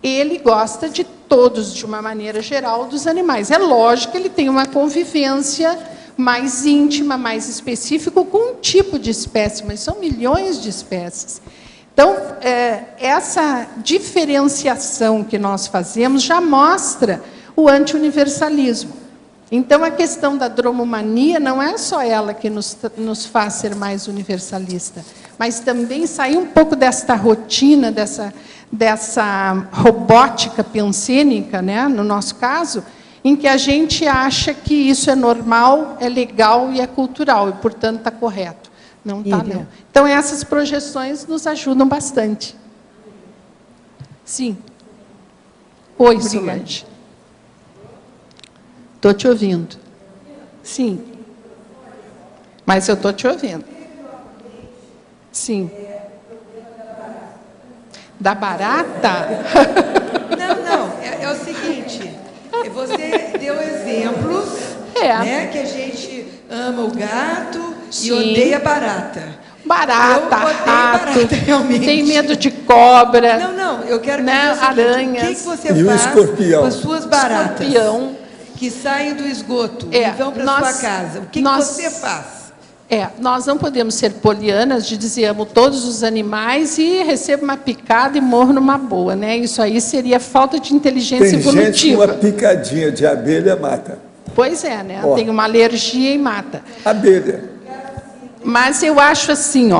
ele gosta de todos, de uma maneira geral, dos animais. É lógico que ele tem uma convivência mais íntima, mais específica com um tipo de espécie, mas são milhões de espécies. Então, essa diferenciação que nós fazemos já mostra o anti-universalismo. Então, a questão da dromomania não é só ela que nos faz ser mais universalista, mas também sair um pouco desta rotina, dessa robótica pensênica, né, no nosso caso, em que a gente acha que isso é normal, é legal e é cultural, e, portanto, está correto. Não está, não. Então, essas projeções nos ajudam bastante. Sim. Oi, Solange. Estou te ouvindo. Sim. Mas eu estou te ouvindo. Sim. Da barata? Não. É o seguinte. Você deu exemplos, né, que a gente ama o gato e odeia barata. Barata, rato, barata, realmente. Tem medo de cobra. Não, eu quero né, dizer o seguinte, aranhas. o que você E o faz escorpião? com as suas baratas Escorpião. que saem do esgoto e vão para sua casa? O que você faz? Nós não podemos ser polianas de dizer amo todos os animais e recebo uma picada e morro numa boa, né? Isso aí seria falta de inteligência evolutiva. Tem gente que uma picadinha de abelha mata. Pois é, né? Ó. Tem uma alergia e mata. Abelha. Mas eu acho assim,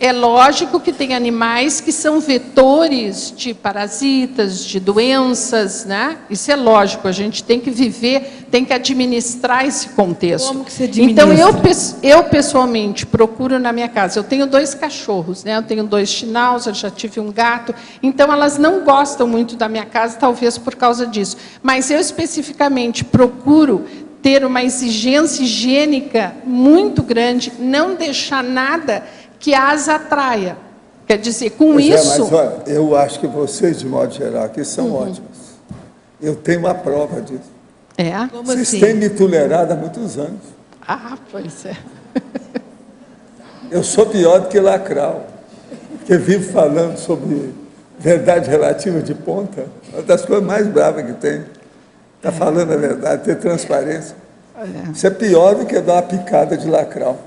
é lógico que tem animais que são vetores de parasitas, de doenças, né? Isso é lógico, a gente tem que viver, tem que administrar esse contexto. Como que você administra? Então, eu pessoalmente procuro na minha casa, eu tenho 2 cachorros, né? Eu tenho 2 schnauzer, já tive um gato, então elas não gostam muito da minha casa, talvez por causa disso. Mas eu especificamente procuro ter uma exigência higiênica muito grande, não deixar nada que as atraia. Quer dizer, com isso... Mas, olha, eu acho que vocês, de modo geral, aqui são ótimos. Eu tenho uma prova disso. Como Vocês assim? têm me tolerado há muitos anos. Pois é. Eu sou pior do que Lacral, que vivo falando sobre verdade relativa de ponta, uma das coisas mais bravas que tem. Está falando a verdade, ter transparência. Isso é pior do que dar uma picada de Lacral.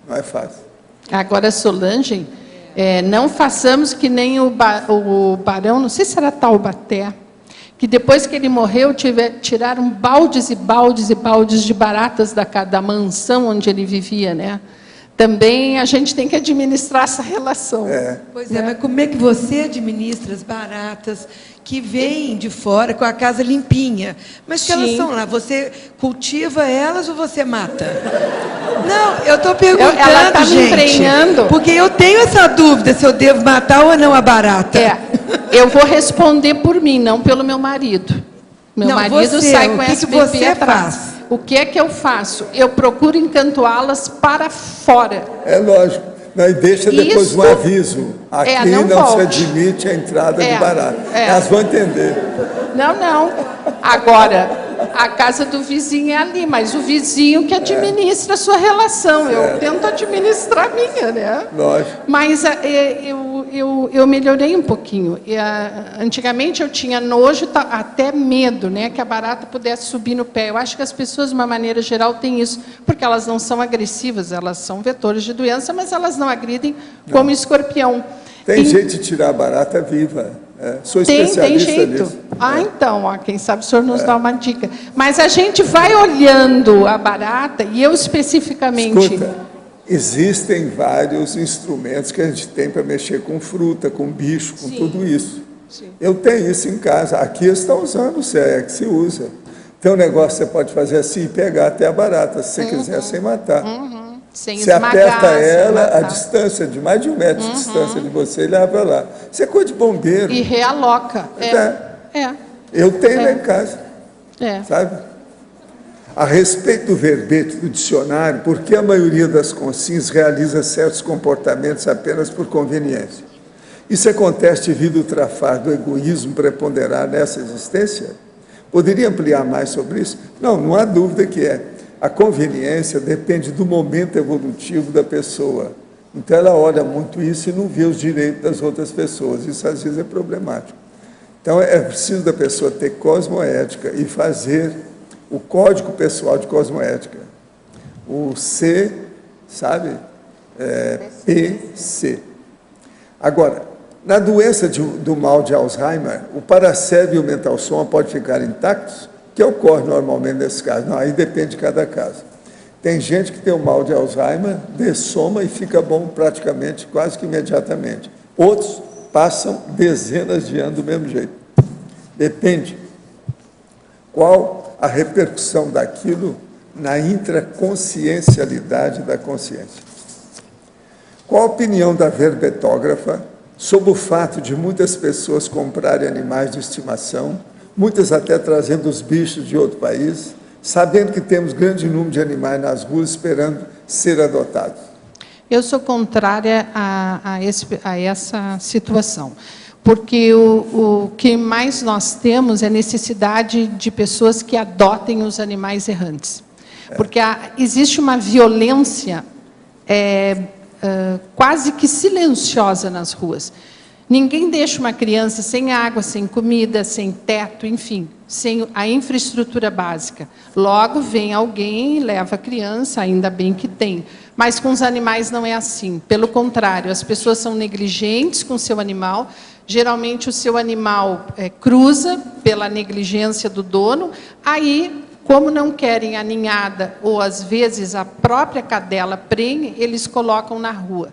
Não é fácil. Agora, Solange, não façamos que nem o barão, não sei se era Taubaté, que depois que ele morreu, tiraram baldes e baldes e baldes de baratas da mansão onde ele vivia, né? Também a gente tem que administrar essa relação. Pois é, mas como é que você administra as baratas que vêm de fora com a casa limpinha? Mas que elas estão lá, você cultiva elas ou você mata? Não, eu estou perguntando, ela tá me gente, emprenhando. porque eu tenho essa dúvida se eu devo matar ou não a barata. Eu vou responder por mim, não pelo meu marido. Meu marido sai com esse bebê atrás. O que é que eu faço? Eu procuro encantoá-las para fora. É lógico. Não, e deixa depois um aviso. Aqui não se admite a entrada de barata. Elas vão entender. Não. Agora, A casa do vizinho é ali, mas o vizinho que administra a sua relação. Eu tento administrar a minha, né? Lógico. Mas eu melhorei um pouquinho. Antigamente eu tinha nojo, até medo, né, que a barata pudesse subir no pé. Eu acho que as pessoas, de uma maneira geral, têm isso, porque elas não são agressivas, elas são vetores de doença, mas elas não agridem como escorpião. Tem jeito de tirar a barata viva. Sou especialista tem jeito. nisso. Então, quem sabe o senhor nos dá uma dica. Mas a gente vai olhando a barata, e eu especificamente... Escuta, existem vários instrumentos que a gente tem para mexer com fruta, com bicho, com tudo isso. Sim. Eu tenho isso em casa. Aqui eles estão usando, é que se usa. Tem um negócio que você pode fazer assim e pegar até a barata, se você quiser, sem matar. Sem você esmagar, aperta ela, matar. a distância de mais de 1 metro de distância de você e leva para lá. Isso é coisa de bombeiro. E realoca. Eu tenho lá em casa, sabe? A respeito do verbete do dicionário, por que a maioria das consciências realiza certos comportamentos apenas por conveniência? Isso acontece devido ao trafar do egoísmo preponderar nessa existência? Poderia ampliar mais sobre isso? Não há dúvida que é. A conveniência depende do momento evolutivo da pessoa. Então, ela olha muito isso e não vê os direitos das outras pessoas. Isso, às vezes, é problemático. Então, é preciso da pessoa ter cosmoética e fazer o código pessoal de cosmoética. O C, sabe? PC. Agora, na doença do mal de Alzheimer, o paracérebro e o mental soma podem ficar intactos? Que ocorre normalmente nesse caso? Não, aí depende de cada caso. Tem gente que tem o mal de Alzheimer, dessoma e fica bom praticamente, quase que imediatamente. Outros passam dezenas de anos do mesmo jeito. Depende. Qual a repercussão daquilo na intraconsciencialidade da consciência? Qual a opinião da verbetógrafa sobre o fato de muitas pessoas comprarem animais de estimação, muitas até trazendo os bichos de outro país, sabendo que temos grande número de animais nas ruas esperando ser adotados? Eu sou contrária a essa situação, porque o que mais nós temos é necessidade de pessoas que adotem os animais errantes. Porque existe uma violência quase que silenciosa nas ruas. Ninguém deixa uma criança sem água, sem comida, sem teto, enfim, sem a infraestrutura básica. Logo vem alguém e leva a criança, ainda bem que tem. Mas com os animais não é assim. Pelo contrário, as pessoas são negligentes com o seu animal. Geralmente o seu animal cruza pela negligência do dono. Aí, como não querem a ninhada, ou às vezes a própria cadela prenhe, eles colocam na rua.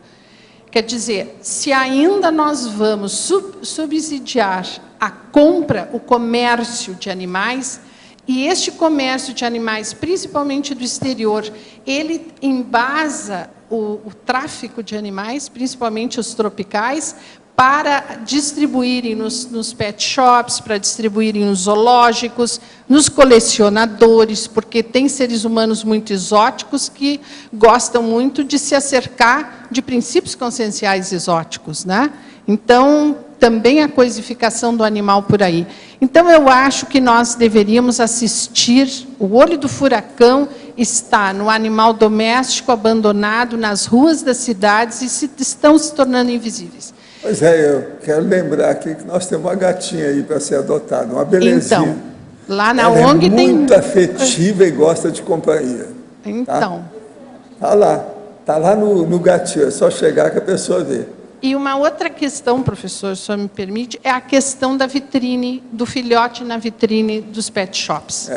Quer dizer, se ainda nós vamos subsidiar a compra, o comércio de animais, e este comércio de animais, principalmente do exterior, ele embasa o tráfico de animais, principalmente os tropicais, para distribuírem nos pet shops, para distribuírem nos zoológicos, nos colecionadores, porque tem seres humanos muito exóticos que gostam muito de se acercar de princípios conscienciais exóticos, né? Então, também a coisificação do animal por aí. Então, eu acho que nós deveríamos assistir, o olho do furacão está no animal doméstico abandonado nas ruas das cidades e estão se tornando invisíveis. Pois é, eu quero lembrar aqui que nós temos uma gatinha aí para ser adotada, uma belezinha. Então, lá na ela ONG tem... muito afetiva e gosta de companhia. Então. Tá lá no gatinho, é só chegar que a pessoa vê. E uma outra questão, professor, se o senhor me permite, é a questão da vitrine, do filhote na vitrine dos pet shops.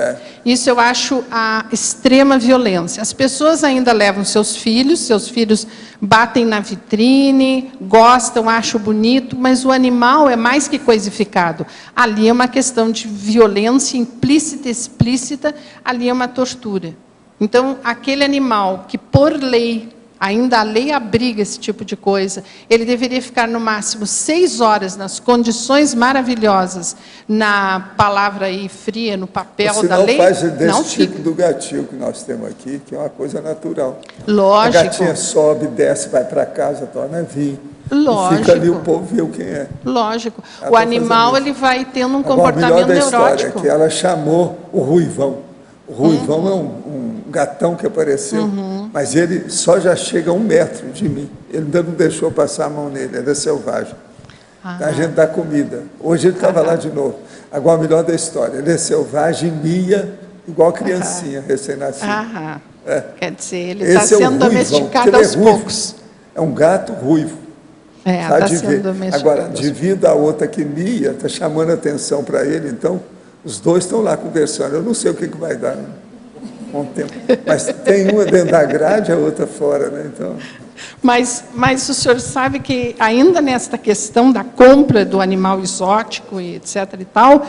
Isso eu acho a extrema violência. As pessoas ainda levam seus filhos batem na vitrine, gostam, acham bonito, mas o animal é mais que coisificado. Ali é uma questão de violência implícita e explícita, ali é uma tortura. Então, aquele animal que, por lei, ainda a lei abriga esse tipo de coisa, ele deveria ficar no máximo 6 horas nas condições maravilhosas, na palavra aí fria, no papel da lei. Faz desse tipo do gatinho que nós temos aqui, que é uma coisa natural. Lógico. A gatinha sobe, desce, vai para casa, torna a vir. Lógico. E fica ali, o povo vê quem é. Lógico. Ela O tá animal fazendo ele vai tendo um Agora, o comportamento melhor da história é neurótico. que ela chamou o Ruivão. O Ruivão é um gatão que apareceu, mas ele só já chega a 1 metro de mim. Ele ainda não deixou passar a mão nele, ele é selvagem. A gente dá comida. Hoje ele estava lá de novo. Agora, o melhor da história, ele é selvagem, mia, igual criancinha recém-nascida. Quer dizer, ele está Esse é o sendo Ruivão, domesticado porque ele é aos ruivo. poucos. É um gato ruivo. Está Tá de sendo ver. domesticado. Agora, devido à outra que mia, está chamando a atenção para ele, então, os dois estão lá conversando. Eu não sei o que vai dar, né? Com o tempo. Mas tem uma dentro da grade, a outra fora, né? Então... Mas o senhor sabe que, ainda nesta questão da compra do animal exótico, e etc. e tal,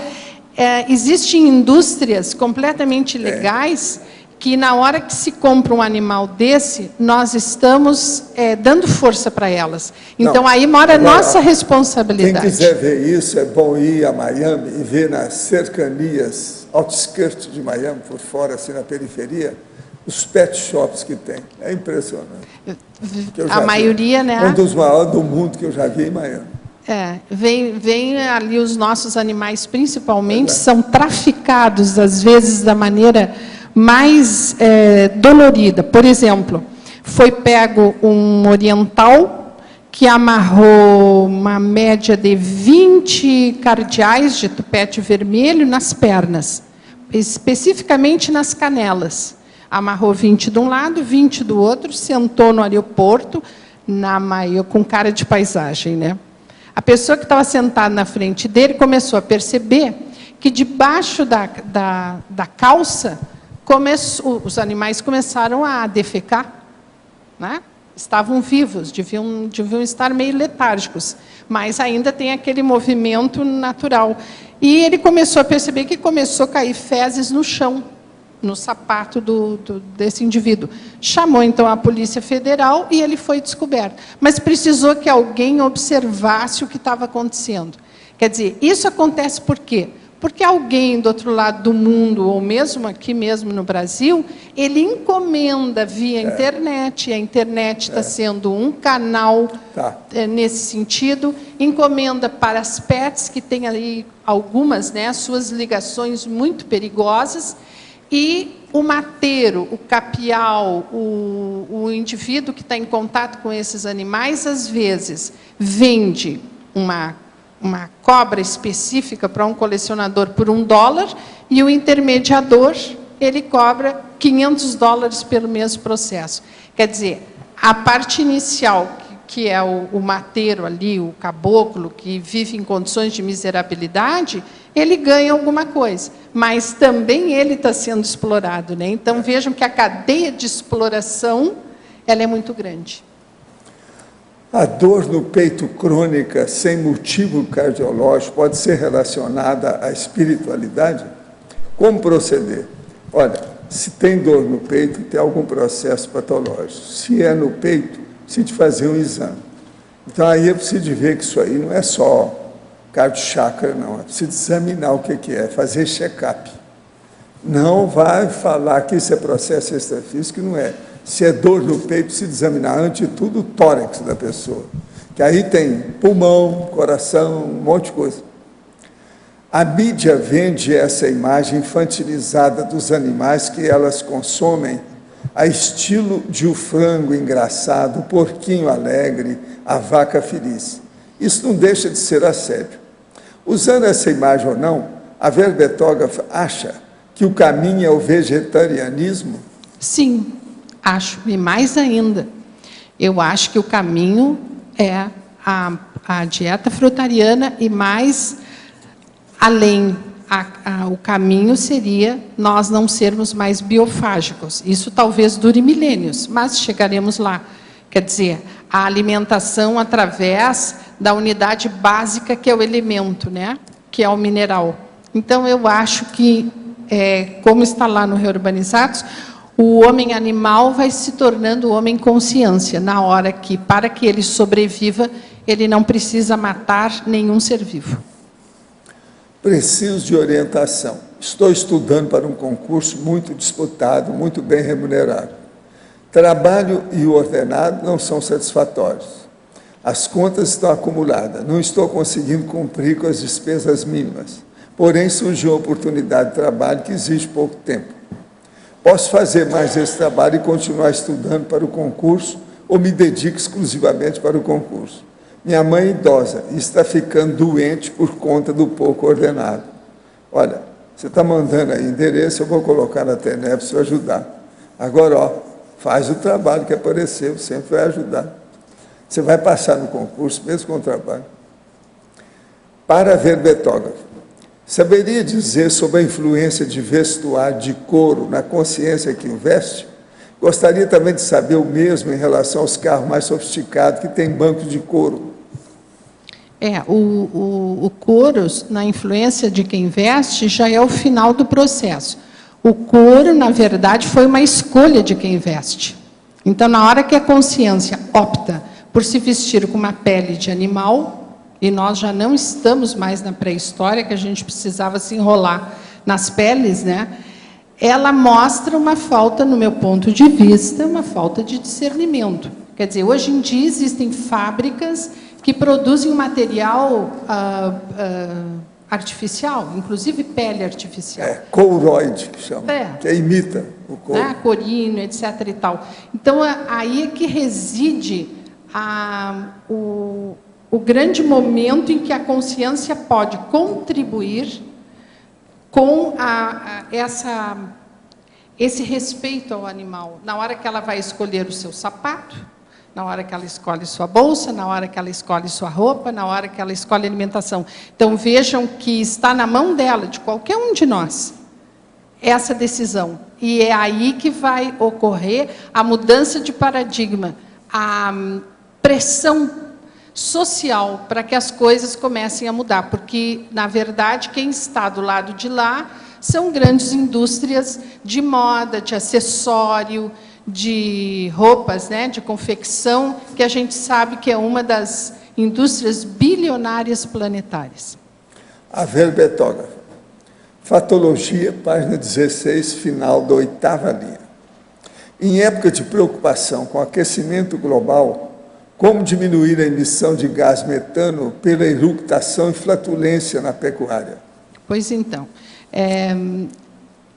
existem indústrias completamente legais que, na hora que se compra um animal desse, nós estamos dando força para elas. Então, Não, aí mora a agora, nossa responsabilidade. Quem quiser ver isso, é bom ir a Miami e ver nas cercanias, outskirts de Miami, por fora, assim, na periferia, os pet shops que tem. É impressionante. A maioria, né? Um dos maiores do mundo que eu já vi em Miami. Vem ali os nossos animais, principalmente, são traficados, às vezes, da maneira mais dolorida. Por exemplo, foi pego um oriental que amarrou uma média de 20 cardeais de tupete vermelho nas pernas, especificamente nas canelas. Amarrou 20 de um lado, 20 do outro, sentou no aeroporto, com cara de paisagem, né? A pessoa que estava sentada na frente dele começou a perceber que debaixo da calça os animais começaram a defecar, né? Estavam vivos, deviam estar meio letárgicos, mas ainda tem aquele movimento natural. E ele começou a perceber que começou a cair fezes no chão, no sapato desse indivíduo. Chamou, então, a Polícia Federal e ele foi descoberto. Mas precisou que alguém observasse o que estava acontecendo. Quer dizer, isso acontece por quê? Porque alguém do outro lado do mundo, ou mesmo aqui mesmo no Brasil, ele encomenda via internet, e a internet está sendo um canal nesse sentido, encomenda para as pets, que tem ali algumas, né, suas ligações muito perigosas, e o mateiro, o capial, o indivíduo que está em contato com esses animais, às vezes, vende uma cobra específica para um colecionador por $1, e o intermediador, ele cobra $500 pelo mesmo processo. Quer dizer, a parte inicial, que é o mateiro ali, o caboclo, que vive em condições de miserabilidade, ele ganha alguma coisa, mas também ele está sendo explorado, né? Então, vejam que a cadeia de exploração, ela é muito grande. A dor no peito crônica, sem motivo cardiológico, pode ser relacionada à espiritualidade? Como proceder? Olha, se tem dor no peito, tem algum processo patológico. Se é no peito, precisa fazer um exame. Então, aí é preciso ver que isso aí não é só cardiochakra, não. É preciso examinar o que é, fazer check-up. Não vai falar que isso é processo extrafísico, não é. Se é dor no peito, precisa examinar, antes de tudo, o tórax da pessoa. Que aí tem pulmão, coração, um monte de coisa. A mídia vende essa imagem infantilizada dos animais que elas consomem, a estilo de o frango engraçado, o porquinho alegre, a vaca feliz. Isso não deixa de ser assédio. Usando essa imagem ou não, a verbetógrafa acha que o caminho é o vegetarianismo? Sim, acho, e mais ainda. Eu acho que o caminho é a dieta frutariana e mais além. O caminho seria nós não sermos mais biofágicos. Isso talvez dure milênios, mas chegaremos lá. Quer dizer, a alimentação através da unidade básica, que é o elemento, né? Que é o mineral. Então, eu acho que, como está lá no Reurbanizados, o homem animal vai se tornando homem consciência, na hora que, para que ele sobreviva, ele não precisa matar nenhum ser vivo. Preciso de orientação. Estou estudando para um concurso muito disputado, muito bem remunerado. Trabalho e o ordenado não são satisfatórios. As contas estão acumuladas, não estou conseguindo cumprir com as despesas mínimas. Porém, surgiu uma oportunidade de trabalho que exige pouco tempo. Posso fazer mais esse trabalho e continuar estudando para o concurso ou me dedico exclusivamente para o concurso? Minha mãe é idosa e está ficando doente por conta do pouco ordenado. Olha, você está mandando aí endereço, eu vou colocar na TENEP para ajudar. Agora, ó, faz o trabalho que apareceu, sempre vai ajudar. Você vai passar no concurso, mesmo com o trabalho. Para verbetógrafo, saberia dizer sobre a influência de vestuário de couro na consciência que investe? Gostaria também de saber o mesmo em relação aos carros mais sofisticados que têm bancos de couro. O couro, na influência de quem investe, já é o final do processo. O couro, na verdade, foi uma escolha de quem investe. Então, na hora que a consciência opta por se vestir com uma pele de animal, e nós já não estamos mais na pré-história, que a gente precisava se enrolar nas peles, né? Ela mostra uma falta, no meu ponto de vista, uma falta de discernimento. Quer dizer, hoje em dia existem fábricas que produzem um material artificial, inclusive pele artificial. Couroide, que chama, que imita o couro. Né? Corino, etc. e tal. Então, aí é que reside o grande momento em que a consciência pode contribuir com esse respeito ao animal. Na hora que ela vai escolher o seu sapato, na hora que ela escolhe sua bolsa, na hora que ela escolhe sua roupa, na hora que ela escolhe a alimentação. Então, vejam que está na mão dela, de qualquer um de nós, essa decisão. E é aí que vai ocorrer a mudança de paradigma, a pressão social para que as coisas comecem a mudar, porque, na verdade, quem está do lado de lá são grandes indústrias de moda, de acessório, de roupas, né, de confecção, que a gente sabe que é uma das indústrias bilionárias planetárias. A verbetógrafa. Fatologia, página 16, final da 8ª linha. Em época de preocupação com o aquecimento global, como diminuir a emissão de gás metano pela eructação e flatulência na pecuária? Pois então,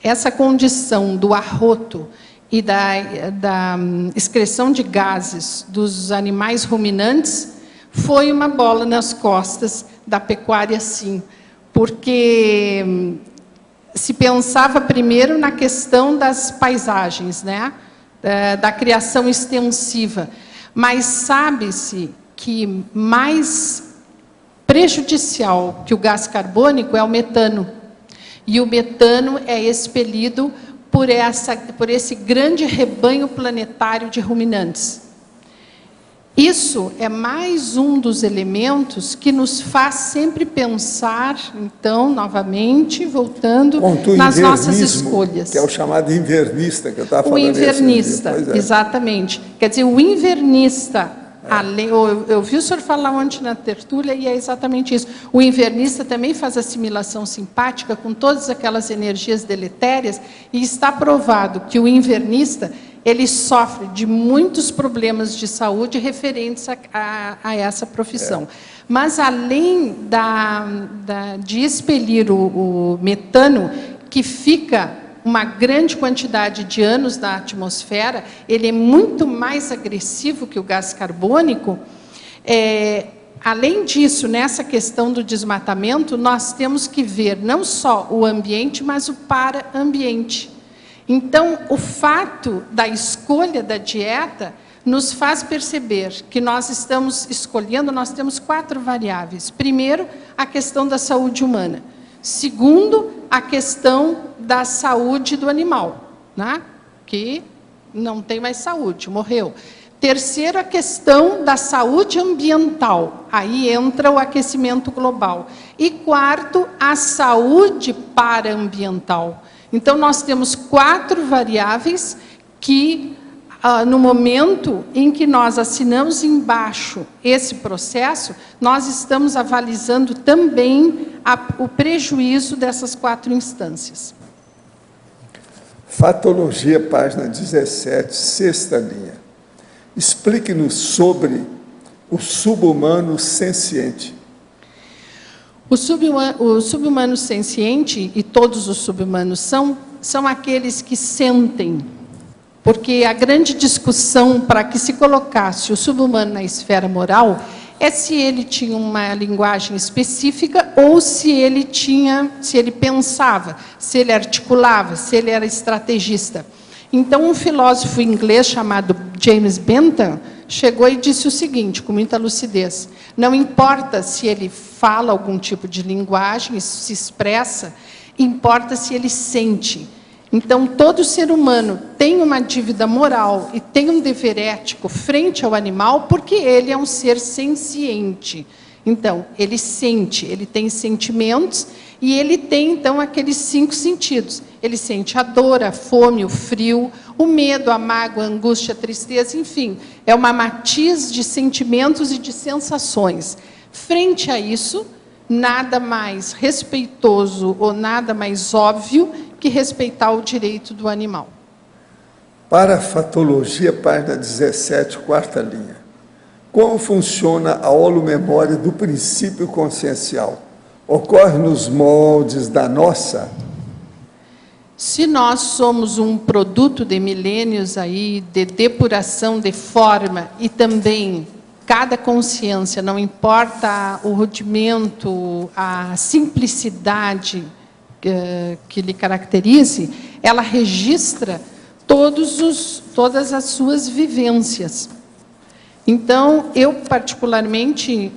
essa condição do arroto e da excreção de gases dos animais ruminantes foi uma bola nas costas da pecuária, sim, porque se pensava primeiro na questão das paisagens, né? Da criação extensiva, mas sabe-se que mais prejudicial que o gás carbônico é o metano, e o metano é expelido por esse grande rebanho planetário de ruminantes. Isso é mais um dos elementos que nos faz sempre pensar, então, novamente, voltando nas nossas escolhas. Que é o chamado invernista, que eu estava falando. O invernista, exatamente. Quer dizer, o invernista, eu vi o senhor falar ontem na tertúlia, e é exatamente isso. O invernista também faz assimilação simpática com todas aquelas energias deletérias, e está provado que o invernista ele sofre de muitos problemas de saúde referentes a essa profissão. Mas, além de expelir o metano, que fica uma grande quantidade de anos na atmosfera, ele é muito mais agressivo que o gás carbônico. Além disso, nessa questão do desmatamento, nós temos que ver não só o ambiente, mas o para-ambiente. Então, o fato da escolha da dieta nos faz perceber que nós estamos escolhendo, nós temos 4 variáveis. Primeiro, a questão da saúde humana. Segundo, a questão da saúde do animal, né? Que não tem mais saúde, morreu. Terceiro, a questão da saúde ambiental. Aí entra o aquecimento global. E quarto, a saúde paraambiental. Então, nós temos 4 variáveis que, no momento em que nós assinamos embaixo esse processo, nós estamos avalizando também o prejuízo dessas 4 instâncias. Fatologia, página 17, 6ª linha. Explique-nos sobre o sub-humano senciente? O sub-humano senciente, e todos os sub-humanos são aqueles que sentem. Porque a grande discussão para que se colocasse o sub-humano na esfera moral é se ele tinha uma linguagem específica ou se ele pensava, se ele articulava, se ele era estrategista. Então, um filósofo inglês chamado James Bentham chegou e disse o seguinte, com muita lucidez: não importa se ele fala algum tipo de linguagem, se expressa, importa se ele sente. Então, todo ser humano tem uma dívida moral e tem um dever ético frente ao animal, porque ele é um ser senciente. Então, ele sente, ele tem sentimentos e ele tem, então, aqueles 5 sentidos. Ele sente a dor, a fome, o frio, o medo, a mágoa, a angústia, a tristeza, enfim. É uma matiz de sentimentos e de sensações. Frente a isso, nada mais respeitoso ou nada mais óbvio que respeitar o direito do animal. Parafatologia, página 17, quarta linha. Como funciona a holomemória do princípio consciencial? Ocorre nos moldes da nossa? Se nós somos um produto de milênios aí, de depuração de forma, e também cada consciência, não importa o rudimento, a simplicidade que lhe caracterize, ela registra todas as suas vivências. Então, eu particularmente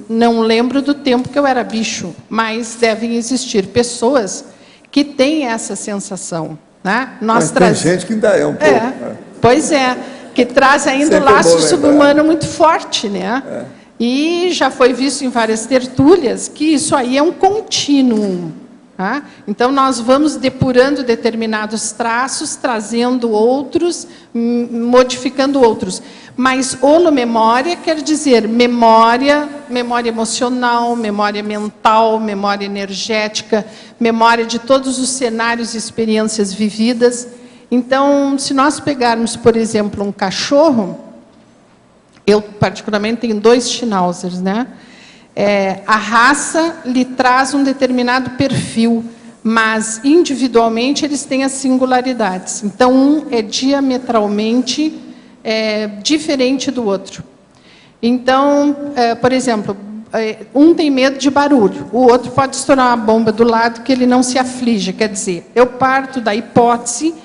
não lembro do tempo que eu era bicho, mas devem existir pessoas que têm essa sensação, né? Tem gente que ainda é um pouco. Né? Pois é, que traz ainda o laço sub-humano muito forte, né? E já foi visto em várias tertúlias que isso aí é um contínuo. Tá? Então, nós vamos depurando determinados traços, trazendo outros, modificando outros. Mas holomemória quer dizer memória emocional, memória mental, memória energética, memória de todos os cenários e experiências vividas. Então, se nós pegarmos, por exemplo, um cachorro, eu particularmente tenho 2 Schnauzers, né? A raça lhe traz um determinado perfil, mas individualmente eles têm as singularidades. Então, um é diametralmente diferente do outro. Então, por exemplo, um tem medo de barulho, o outro pode estourar uma bomba do lado que ele não se aflige. Quer dizer, eu parto da hipótese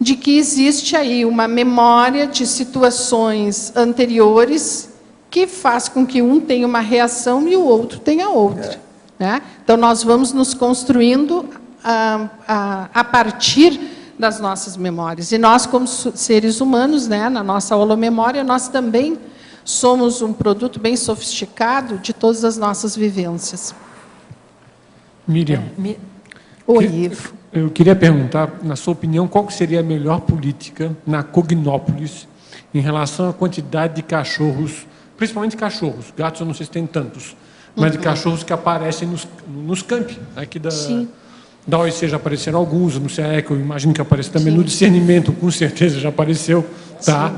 de que existe aí uma memória de situações anteriores que faz com que um tenha uma reação e o outro tenha outra. Né? Então, nós vamos nos construindo a partir das nossas memórias. E nós, como seres humanos, né, na nossa holomemória, nós também somos um produto bem sofisticado de todas as nossas vivências. Miriam. Oi, Ivo. Eu queria perguntar, na sua opinião, qual seria a melhor política na Cognópolis em relação à quantidade de cachorros, principalmente cachorros, gatos eu não sei se tem tantos, mas de cachorros que aparecem nos campi, aqui da OIC já apareceram alguns, no CEEC eu imagino que aparece também, no discernimento com certeza já apareceu, tá?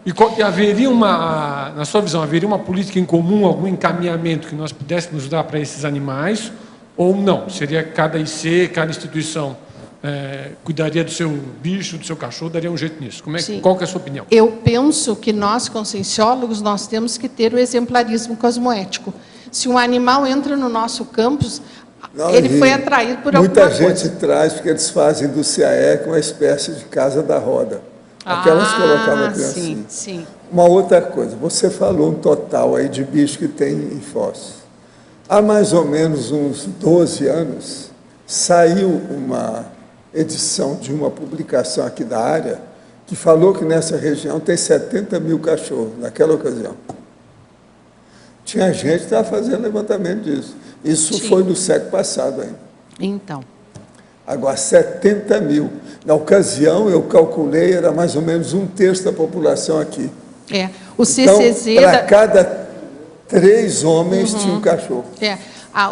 E haveria na sua visão, haveria uma política em comum, algum encaminhamento que nós pudéssemos dar para esses animais, ou não? Seria cada IC, cada instituição cuidaria do seu bicho, do seu cachorro, daria um jeito nisso. Qual que é a sua opinião? Eu penso que nós, conscienciólogos, nós temos que ter o exemplarismo cosmoético. Se um animal entra no nosso campus, ele foi atraído por alguma coisa. Muita gente traz, porque eles fazem do CAEC uma espécie de casa da roda. Aquelas colocavam a criancinha. Sim. Uma outra coisa, você falou um total aí de bicho que tem em Foz. Há mais ou menos uns 12 anos, saiu uma edição de uma publicação aqui da área que falou que nessa região tem 70 mil cachorros, naquela ocasião. Tinha gente que estava fazendo levantamento disso. Isso foi no século passado ainda. Então. Agora, 70 mil. Na ocasião, eu calculei, era mais ou menos 1/3 da população aqui. O CCZ... Então, para cada 3 homens tinha um cachorro.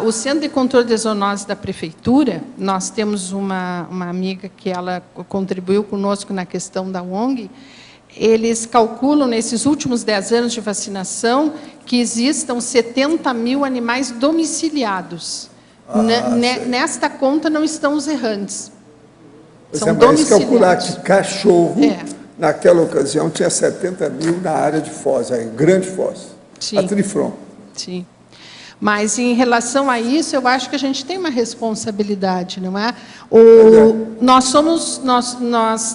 O Centro de Controle de Zoonose da Prefeitura, nós temos uma amiga que ela contribuiu conosco na questão da ONG, eles calculam, nesses últimos 10 anos de vacinação, que existam 70 mil animais domiciliados. Nesta conta não estão os errantes. São mas calcular domiciliados. que cachorro, naquela ocasião, tinha 70 mil na área de Foz, aí, Grande Foz, Sim. a Trifron. Sim. Mas, em relação a isso, eu acho que a gente tem uma responsabilidade, não é? Nós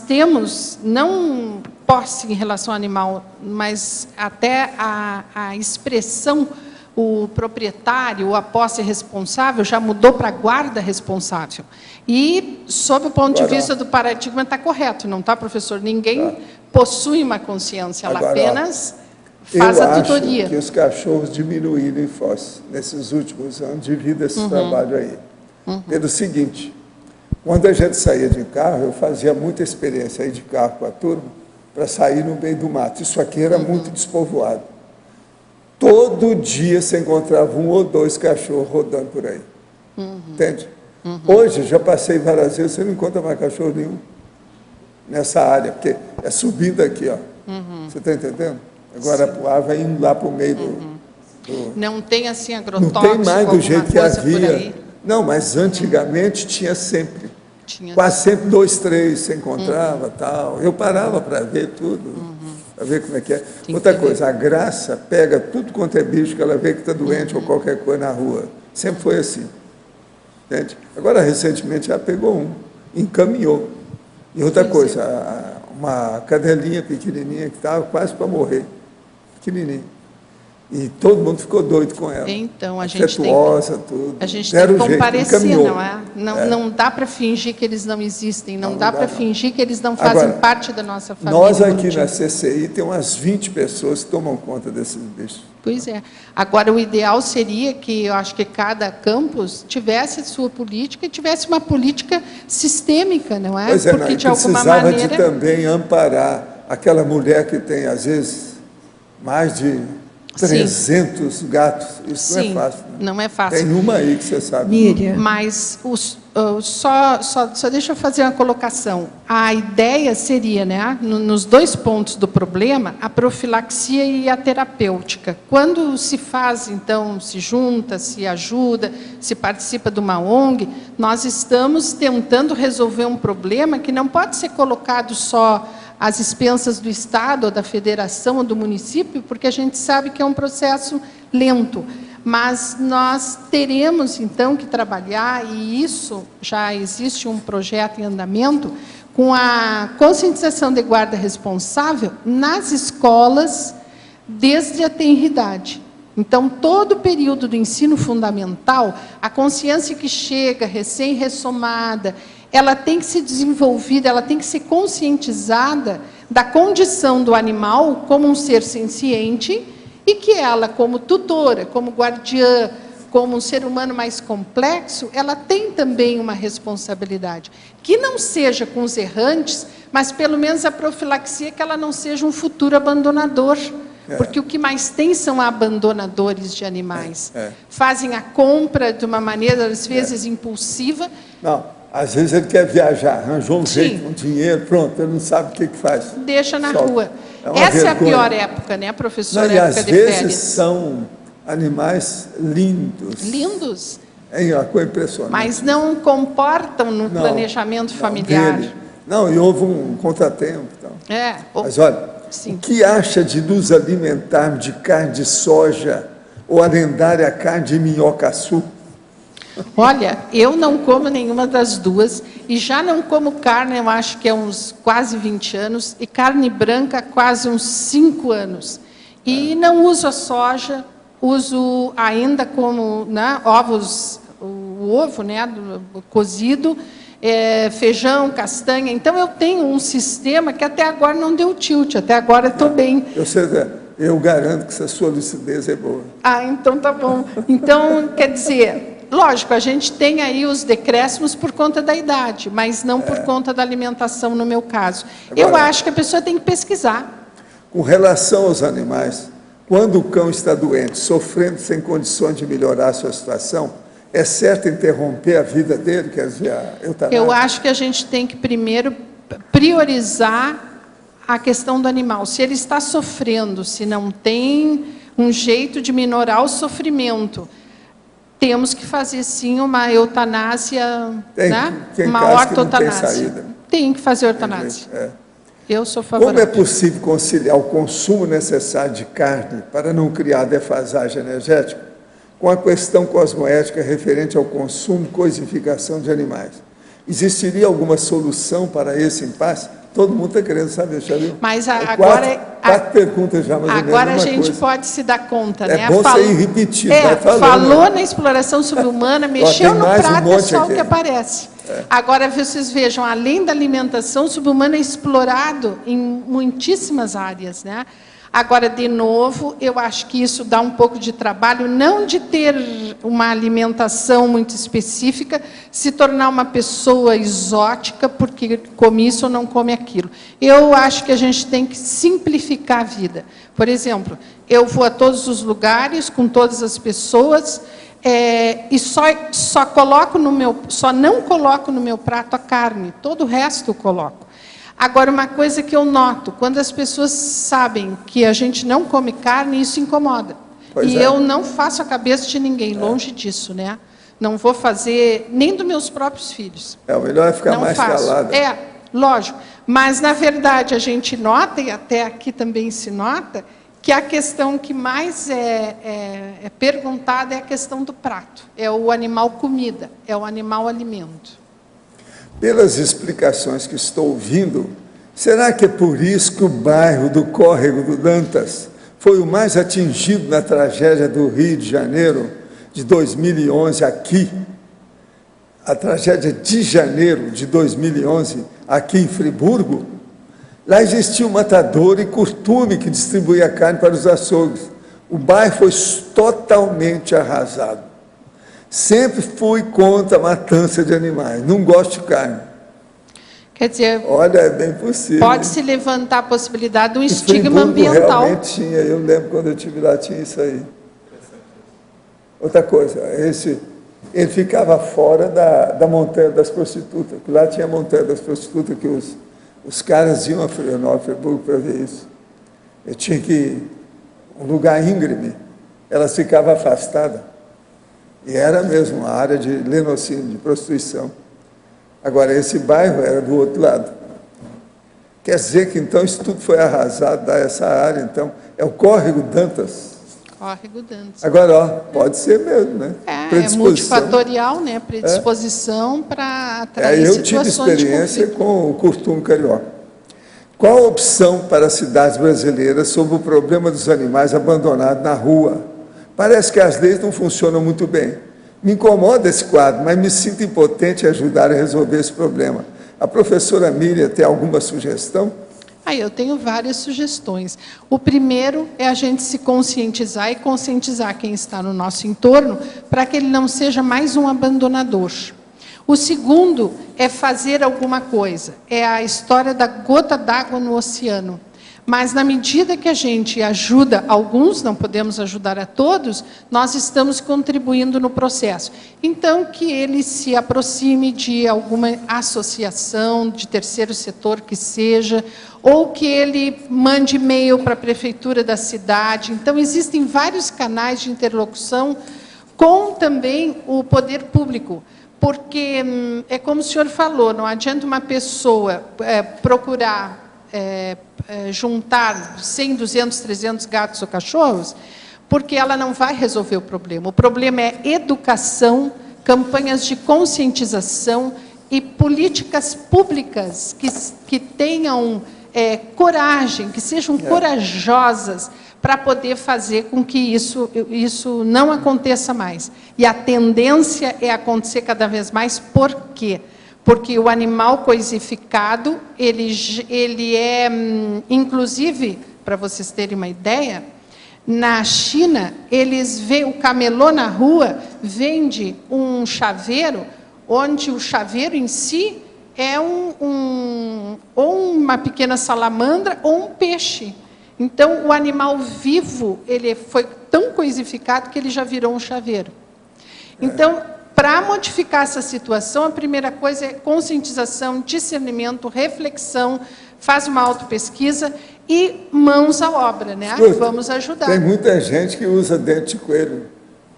temos, não posse em relação ao animal, mas até a expressão, o proprietário, a posse responsável, já mudou para a guarda responsável. E, sob o ponto de vista do paradigma, está correto, não está, professor? Ninguém possui uma consciência, ela apenas faz a tutoria. Eu acho que os cachorros diminuíram em Foz, nesses últimos anos, devido a esse trabalho aí. Pelo seguinte, quando a gente saía de carro, eu fazia muita experiência aí de carro com a turma, para sair no meio do mato. Isso aqui era muito despovoado. Todo dia você encontrava 1 ou 2 cachorros rodando por aí. Entende? Hoje, já passei várias vezes, você não encontra mais cachorro nenhum nessa área, porque é subindo aqui, ó. Você está entendendo? Agora a Poá vai indo lá para o meio do... Não tem assim Não agrotóxico, tem mais do jeito que alguma coisa por havia. aí? Não, mas antigamente tinha sempre. Tinha. Quase sempre 2, 3 se encontrava, tal. Eu parava para ver tudo, para ver como é que é. Tem Outra que coisa, a Graça pega tudo quanto é bicho que ela vê que está doente ou qualquer coisa na rua. Sempre foi assim. Entende? Agora, recentemente, ela pegou um, encaminhou. E outra coisa, uma cadelinha pequenininha que estava quase para morrer. Pequenininha. E todo mundo ficou doido com ela. Então, a gente tem tudo. a gente tem que Deram jeito, comparecer, encaminhou. não é? Não dá para fingir que eles não existem, não dá para fingir que eles não fazem Agora, parte da nossa família. Nós aqui evolutiva. na CCI tem umas 20 pessoas que tomam conta desses bichos. Pois é. Agora, o ideal seria que, eu acho que cada campus tivesse a sua política e tivesse uma política sistêmica, não é? Pois é, porque, não, e de alguma precisava maneira... de também amparar aquela mulher que tem, às vezes, mais de 300 gatos. Isso Sim, não é fácil. Né? não é fácil. Tem uma aí que você sabe. Miriam. Mas só deixa eu fazer uma colocação. A ideia seria, né, nos 2 pontos do problema, a profilaxia e a terapêutica. Quando se faz, então, se junta, se ajuda, se participa de uma ONG, nós estamos tentando resolver um problema que não pode ser colocado só às expensas do Estado, ou da federação, ou do município, porque a gente sabe que é um processo lento. Mas nós teremos, então, que trabalhar, e isso já existe um projeto em andamento, com a conscientização de guarda responsável nas escolas, desde a tenridade. Então, todo o período do ensino fundamental, a consciência que chega, recém-ressomada, ela tem que ser desenvolvida, ela tem que ser conscientizada da condição do animal como um ser senciente, e que ela, como tutora, como guardiã, como um ser humano mais complexo, ela tem também uma responsabilidade. Que não seja com os errantes, mas pelo menos a profilaxia, que ela não seja um futuro abandonador. Porque o que mais tem são abandonadores de animais. Fazem a compra de uma maneira, às vezes, impulsiva. Não, às vezes ele quer viajar, arranjou um jeito, um dinheiro, pronto, ele não sabe o que faz. Deixa na Solta. rua. É Essa é a pior época, né, professora? Não, e às época de vezes férias. são animais lindos. Lindos, É uma coisa impressionante. mas não comportam no Não, planejamento não, familiar. dele. Não, e houve um contratempo. Então. Mas olha, sim. o que acha de nos alimentarmos de carne de soja ou arendária carne de minhocaçu? Olha, eu não como nenhuma das duas, e já não como carne, eu acho que há uns quase 20 anos, e carne branca há quase uns 5 anos. E não uso a soja, uso ainda como, né, ovos, o ovo, né, cozido, feijão, castanha. Então, eu tenho um sistema que até agora não deu tilt, até agora estou bem. Eu garanto que essa sua lucidez é boa. Ah, então tá bom. Então, quer dizer, lógico, a gente tem aí os decréscimos por conta da idade, mas não por conta da alimentação, no meu caso. Agora, eu acho que a pessoa tem que pesquisar. Com relação aos animais, quando o cão está doente, sofrendo sem condições de melhorar a sua situação, é certo interromper a vida dele, quer dizer, a eutanásia? Eu acho que a gente tem que primeiro priorizar a questão do animal. Se ele está sofrendo, se não tem um jeito de minorar o sofrimento. Temos que fazer, sim, uma eutanásia, né? Uma ortotanásia. Tem que fazer eutanásia. Eu sou favorável. Como é possível conciliar o consumo necessário de carne para não criar defasagem energética com a questão cosmoética referente ao consumo e coisificação de animais? Existiria alguma solução para esse impasse? Todo mundo está querendo saber, já viu? Mas quatro perguntas já, mais ou menos. Agora a gente pode se dar conta, né? É bom você ir repetindo, vai falando. Falou na exploração subhumana, mexeu no prato, é só o que aqui. aparece. Agora, vocês vejam, além da alimentação, o subhumano é explorado em muitíssimas áreas, né? Agora, de novo, eu acho que isso dá um pouco de trabalho, não de ter uma alimentação muito específica, se tornar uma pessoa exótica, porque come isso ou não come aquilo. Eu acho que a gente tem que simplificar a vida. Por exemplo, eu vou a todos os lugares, com todas as pessoas, e só não coloco no meu prato a carne, todo o resto eu coloco. Agora, uma coisa que eu noto, quando as pessoas sabem que a gente não come carne, isso incomoda. Eu não faço a cabeça de ninguém, longe disso, né? Não vou fazer nem dos meus próprios filhos. O melhor é ficar não mais faço. calado. Lógico. Mas, na verdade, a gente nota, e até aqui também se nota, que a questão que mais é perguntada é a questão do prato. É o animal comida, é o animal alimento. Pelas explicações que estou ouvindo, será que é por isso que o bairro do Córrego do Dantas foi o mais atingido na tragédia do Rio de Janeiro de 2011 aqui? A tragédia de janeiro de 2011 aqui em Friburgo? Lá existia um matador e curtume que distribuía carne para os açougues. O bairro foi totalmente arrasado. Sempre fui contra a matança de animais, não gosto de carne. Quer dizer, olha, é bem possível. Pode-se levantar a possibilidade de um estigma ambiental. Realmente tinha, eu lembro quando eu estive lá, tinha isso aí. Outra coisa, ele ficava fora da montanha das prostitutas, porque lá tinha a montanha das prostitutas, que os caras iam a Friburgo para ver isso. Eu tinha que ir um lugar íngreme, elas ficavam afastadas. E era mesmo uma área de lenocínio, de prostituição. Agora, esse bairro era do outro lado. Quer dizer que, então, isso tudo foi arrasado, essa área, então, é o Córrego Dantas. Córrego Dantas. Agora, pode ser mesmo, né? É multifatorial, né? Predisposição para atrair situações de conflito. Eu tive experiência com o costume carioca. Qual a opção para as cidades brasileiras sobre o problema dos animais abandonados na rua? Parece que as leis não funcionam muito bem. Me incomoda esse quadro, mas me sinto impotente em ajudar a resolver esse problema. A professora Miriam tem alguma sugestão? Eu tenho várias sugestões. O primeiro é a gente se conscientizar e conscientizar quem está no nosso entorno para que ele não seja mais um abandonador. O segundo é fazer alguma coisa. É a história da gota d'água no oceano. Mas, na medida que a gente ajuda alguns, não podemos ajudar a todos, nós estamos contribuindo no processo. Então, que ele se aproxime de alguma associação de terceiro setor que seja, ou que ele mande e-mail para a prefeitura da cidade. Então, existem vários canais de interlocução com também o poder público. Porque, é como o senhor falou, não adianta uma pessoa procurar juntar 100, 200, 300 gatos ou cachorros, porque ela não vai resolver o problema. O problema é educação, campanhas de conscientização e políticas públicas que tenham coragem, que sejam corajosas para poder fazer com que isso não aconteça mais. E a tendência é acontecer cada vez mais. Por quê? Porque o animal coisificado, ele é, inclusive, para vocês terem uma ideia, na China, eles veem, o camelô na rua vende um chaveiro, onde o chaveiro em si é ou uma pequena salamandra ou um peixe. Então, o animal vivo, ele foi tão coisificado que ele já virou um chaveiro. Então, para modificar essa situação, a primeira coisa é conscientização, discernimento, reflexão, faz uma autopesquisa e mãos à obra, né? Escuta, Vamos ajudar. Tem muita gente que usa dente de coelho,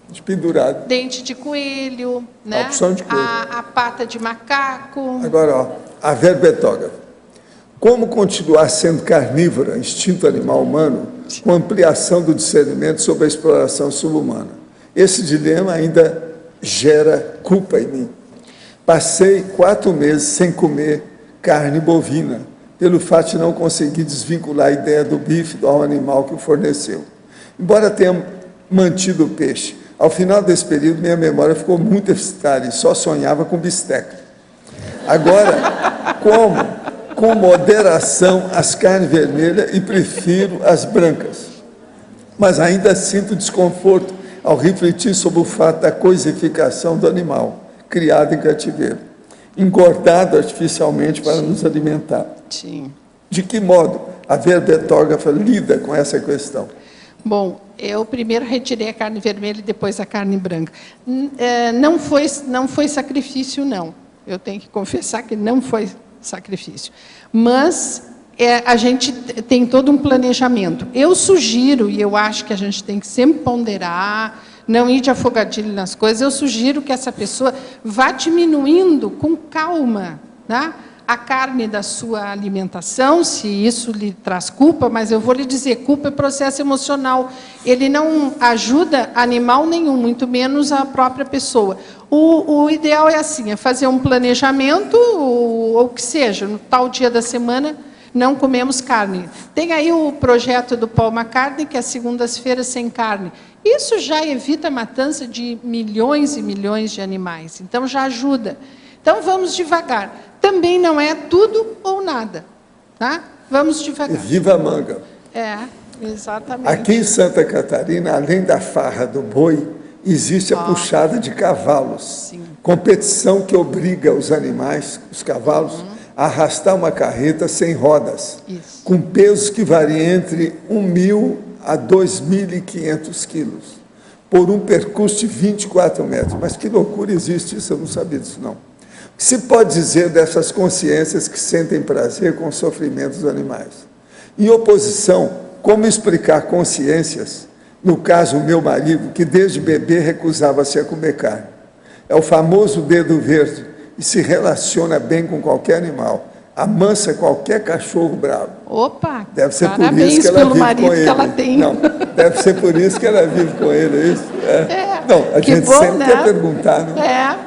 de pendurado. Dente de coelho, né? A opção de coelho. A pata de macaco. Agora, ó, a verbetógrafa. Como continuar sendo carnívora, instinto animal humano, com ampliação do discernimento sobre a exploração subhumana? Esse dilema ainda gera culpa em mim. Passei 4 meses sem comer carne bovina, pelo fato de não conseguir desvincular a ideia do bife ao animal que o forneceu. Embora tenha mantido o peixe, ao final desse período minha memória ficou muito deficitária e só sonhava com bisteca. Agora, como? Com moderação as carnes vermelhas e prefiro as brancas. Mas ainda sinto desconforto ao refletir sobre o fato da coisificação do animal, criado em cativeiro, engordado artificialmente para nos alimentar. Sim. De que modo a verbetógrafa lida com essa questão? Bom, eu primeiro retirei a carne vermelha e depois a carne branca. Não foi sacrifício, não. Eu tenho que confessar que não foi sacrifício. Mas a gente tem todo um planejamento. Eu sugiro, e eu acho que a gente tem que sempre ponderar, não ir de afogadilho nas coisas, eu sugiro que essa pessoa vá diminuindo com calma, né, a carne da sua alimentação, se isso lhe traz culpa, mas eu vou lhe dizer, culpa é processo emocional. Ele não ajuda animal nenhum, muito menos a própria pessoa. O ideal é assim, é fazer um planejamento, ou que seja, no tal dia da semana, não comemos carne. Tem aí o projeto do Paul McCartney, que é segundas-feiras sem carne. Isso já evita a matança de milhões e milhões de animais, então já ajuda. Então, vamos devagar. Também não é tudo ou nada, tá? Vamos devagar. Viva a manga. É, exatamente. Aqui em Santa Catarina, além da farra do boi, existe a puxada de cavalos. Sim. Competição que obriga os animais, os cavalos, a arrastar uma carreta sem rodas, Isso. com pesos que variam entre 1.000 a 2.500 quilos, por um percurso de 24 metros. Mas que loucura existe isso? Eu não sabia disso, não. O que se pode dizer dessas consciências que sentem prazer com o sofrimento dos animais? Em oposição, como explicar consciências, no caso, o meu marido, que desde bebê recusava-se a comer carne? É o famoso dedo verde e se relaciona bem com qualquer animal, amansa qualquer cachorro bravo. Opa, Deve ser por parabéns isso que ela pelo vive marido com ele. que ela tem. Não, deve ser por isso que ela vive com ele, é isso? Não, a que gente bom, sempre né? quer perguntar, não?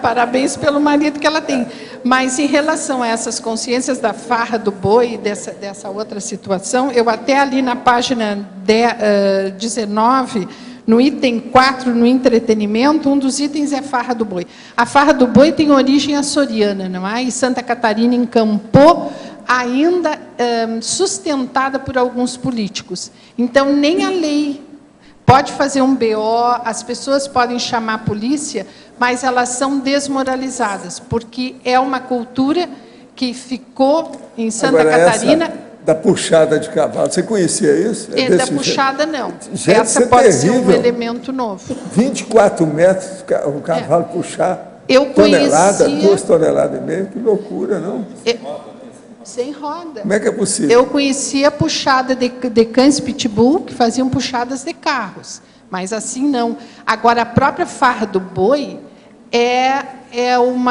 Parabéns pelo marido que ela tem. Mas em relação a essas consciências da farra do boi, dessa outra situação, eu até ali na página 19, no item 4, no entretenimento, um dos itens é a farra do boi. A farra do boi tem origem açoriana, não é? E Santa Catarina encampou, ainda sustentada por alguns políticos. Então, nem a lei pode fazer um BO, as pessoas podem chamar a polícia, mas elas são desmoralizadas, porque é uma cultura que ficou em Santa Catarina... Essa da puxada de cavalo, você conhecia isso? Da puxada, não. Gente, essa isso pode é ser um terrível. elemento novo. 24 metros o cavalo puxar, Eu tonelada, conhecia- 2,5 toneladas, que loucura, não? Sem roda. Como é que é possível? Eu conhecia puxada de cães pitbull que faziam puxadas de carros, mas assim não. Agora, a própria farra do boi é um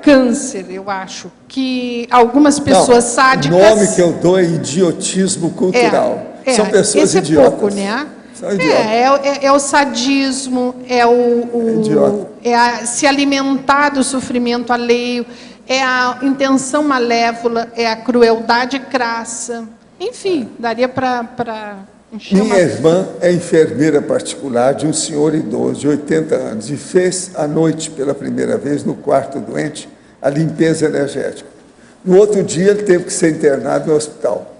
câncer, eu acho, que algumas pessoas sádicas... O nome que eu dou é idiotismo cultural. São pessoas esse idiotas. É pouco, né? São idiotas. É o sadismo, idiota. Se alimentar do sofrimento alheio, é a intenção malévola, é a crueldade crassa. Enfim, daria para encher Minha irmã é enfermeira particular de um senhor idoso de 80 anos e fez à noite, pela primeira vez, no quarto doente, a limpeza energética. No outro dia, ele teve que ser internado no hospital.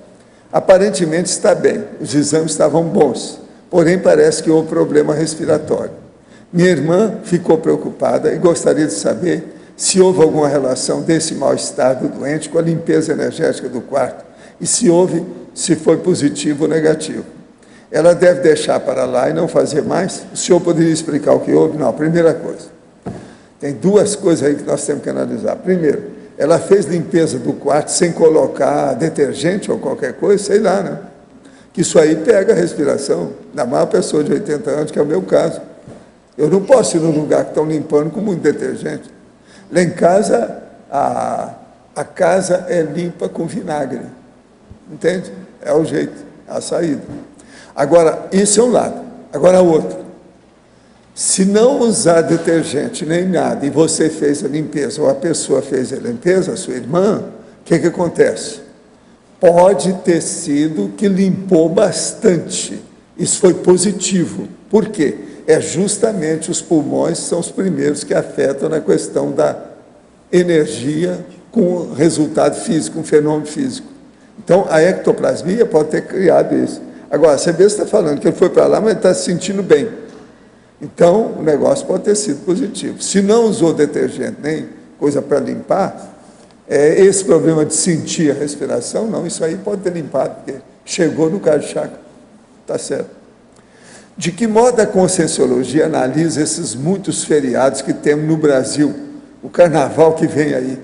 Aparentemente está bem, os exames estavam bons, porém parece que houve problema respiratório. Minha irmã ficou preocupada e gostaria de saber se houve alguma relação desse mal-estar do doente com a limpeza energética do quarto e se houve, se foi positivo ou negativo. Ela deve deixar para lá e não fazer mais? O senhor poderia explicar o que houve? Não, primeira coisa. Tem duas coisas aí que nós temos que analisar. Primeiro, ela fez limpeza do quarto sem colocar detergente ou qualquer coisa, sei lá, né? Que isso aí pega a respiração, da maior pessoa de 80 anos, que é o meu caso. Eu não posso ir num lugar que estão limpando com muito detergente. Lá em casa, a casa é limpa com vinagre, entende? É o jeito, é a saída. Agora, isso é um lado. Agora, outro. Se não usar detergente nem nada, e você fez a limpeza, ou a pessoa fez a limpeza, a sua irmã, o que acontece? Pode ter sido que limpou bastante. Isso foi positivo. Por quê? É justamente os pulmões são os primeiros que afetam na questão da energia com resultado físico, um fenômeno físico. Então, a ectoplasmia pode ter criado isso. Agora, você mesmo está falando que ele foi para lá, mas ele está se sentindo bem. Então, o negócio pode ter sido positivo. Se não usou detergente nem coisa para limpar, esse problema de sentir a respiração, não, isso aí pode ter limpado, porque chegou no caso de chakra. Está certo. De que modo a Conscienciologia analisa esses muitos feriados que temos no Brasil? O carnaval que vem aí.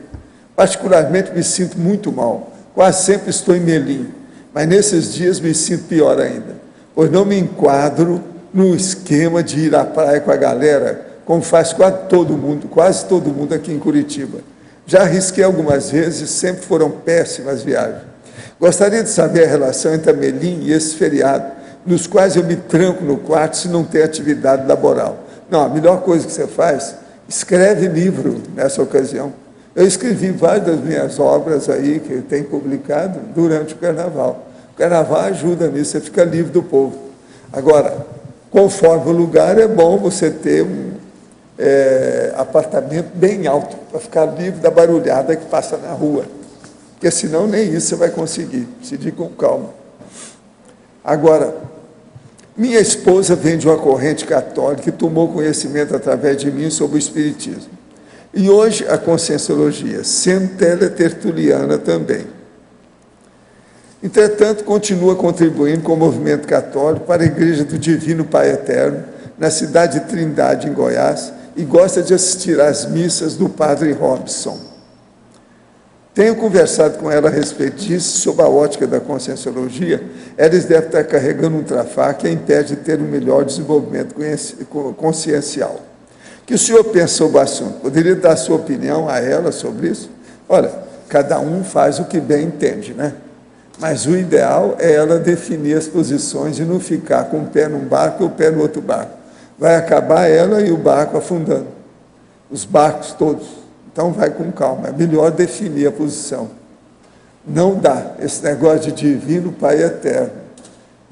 Particularmente me sinto muito mal. Quase sempre estou em melim. Mas nesses dias me sinto pior ainda. Pois não me enquadro no esquema de ir à praia com a galera, como faz quase todo mundo aqui em Curitiba. Já arrisquei algumas vezes, sempre foram péssimas viagens. Gostaria de saber a relação entre a melim e esse feriado, nos quais eu me tranco no quarto se não tem atividade laboral. Não, a melhor coisa que você faz, escreve livro nessa ocasião. Eu escrevi várias das minhas obras aí, que eu tenho publicado, durante o Carnaval. O Carnaval ajuda nisso, você fica livre do povo. Agora, conforme o lugar, é bom você ter um apartamento bem alto, para ficar livre da barulhada que passa na rua. Porque senão nem isso você vai conseguir. Se diga com calma. Agora, minha esposa vem de uma corrente católica que tomou conhecimento através de mim sobre o Espiritismo. E hoje a Conscienciologia, sendo teletertuliana também. Entretanto, continua contribuindo com o movimento católico para a Igreja do Divino Pai Eterno, na cidade de Trindade, em Goiás, e gosta de assistir às missas do Padre Robson. Tenho conversado com ela a respeito disso, sob a ótica da Conscienciologia. Eles devem estar carregando um trafar que a impede de ter um melhor desenvolvimento consciencial. O que o senhor pensa sobre o assunto? Poderia dar a sua opinião a ela sobre isso? Olha, cada um faz o que bem entende, né? Mas o ideal é ela definir as posições e não ficar com o pé num barco e o pé no outro barco. Vai acabar ela e o barco afundando. Os barcos todos. Então vai com calma, é melhor definir a posição. Não dá esse negócio de divino Pai Eterno,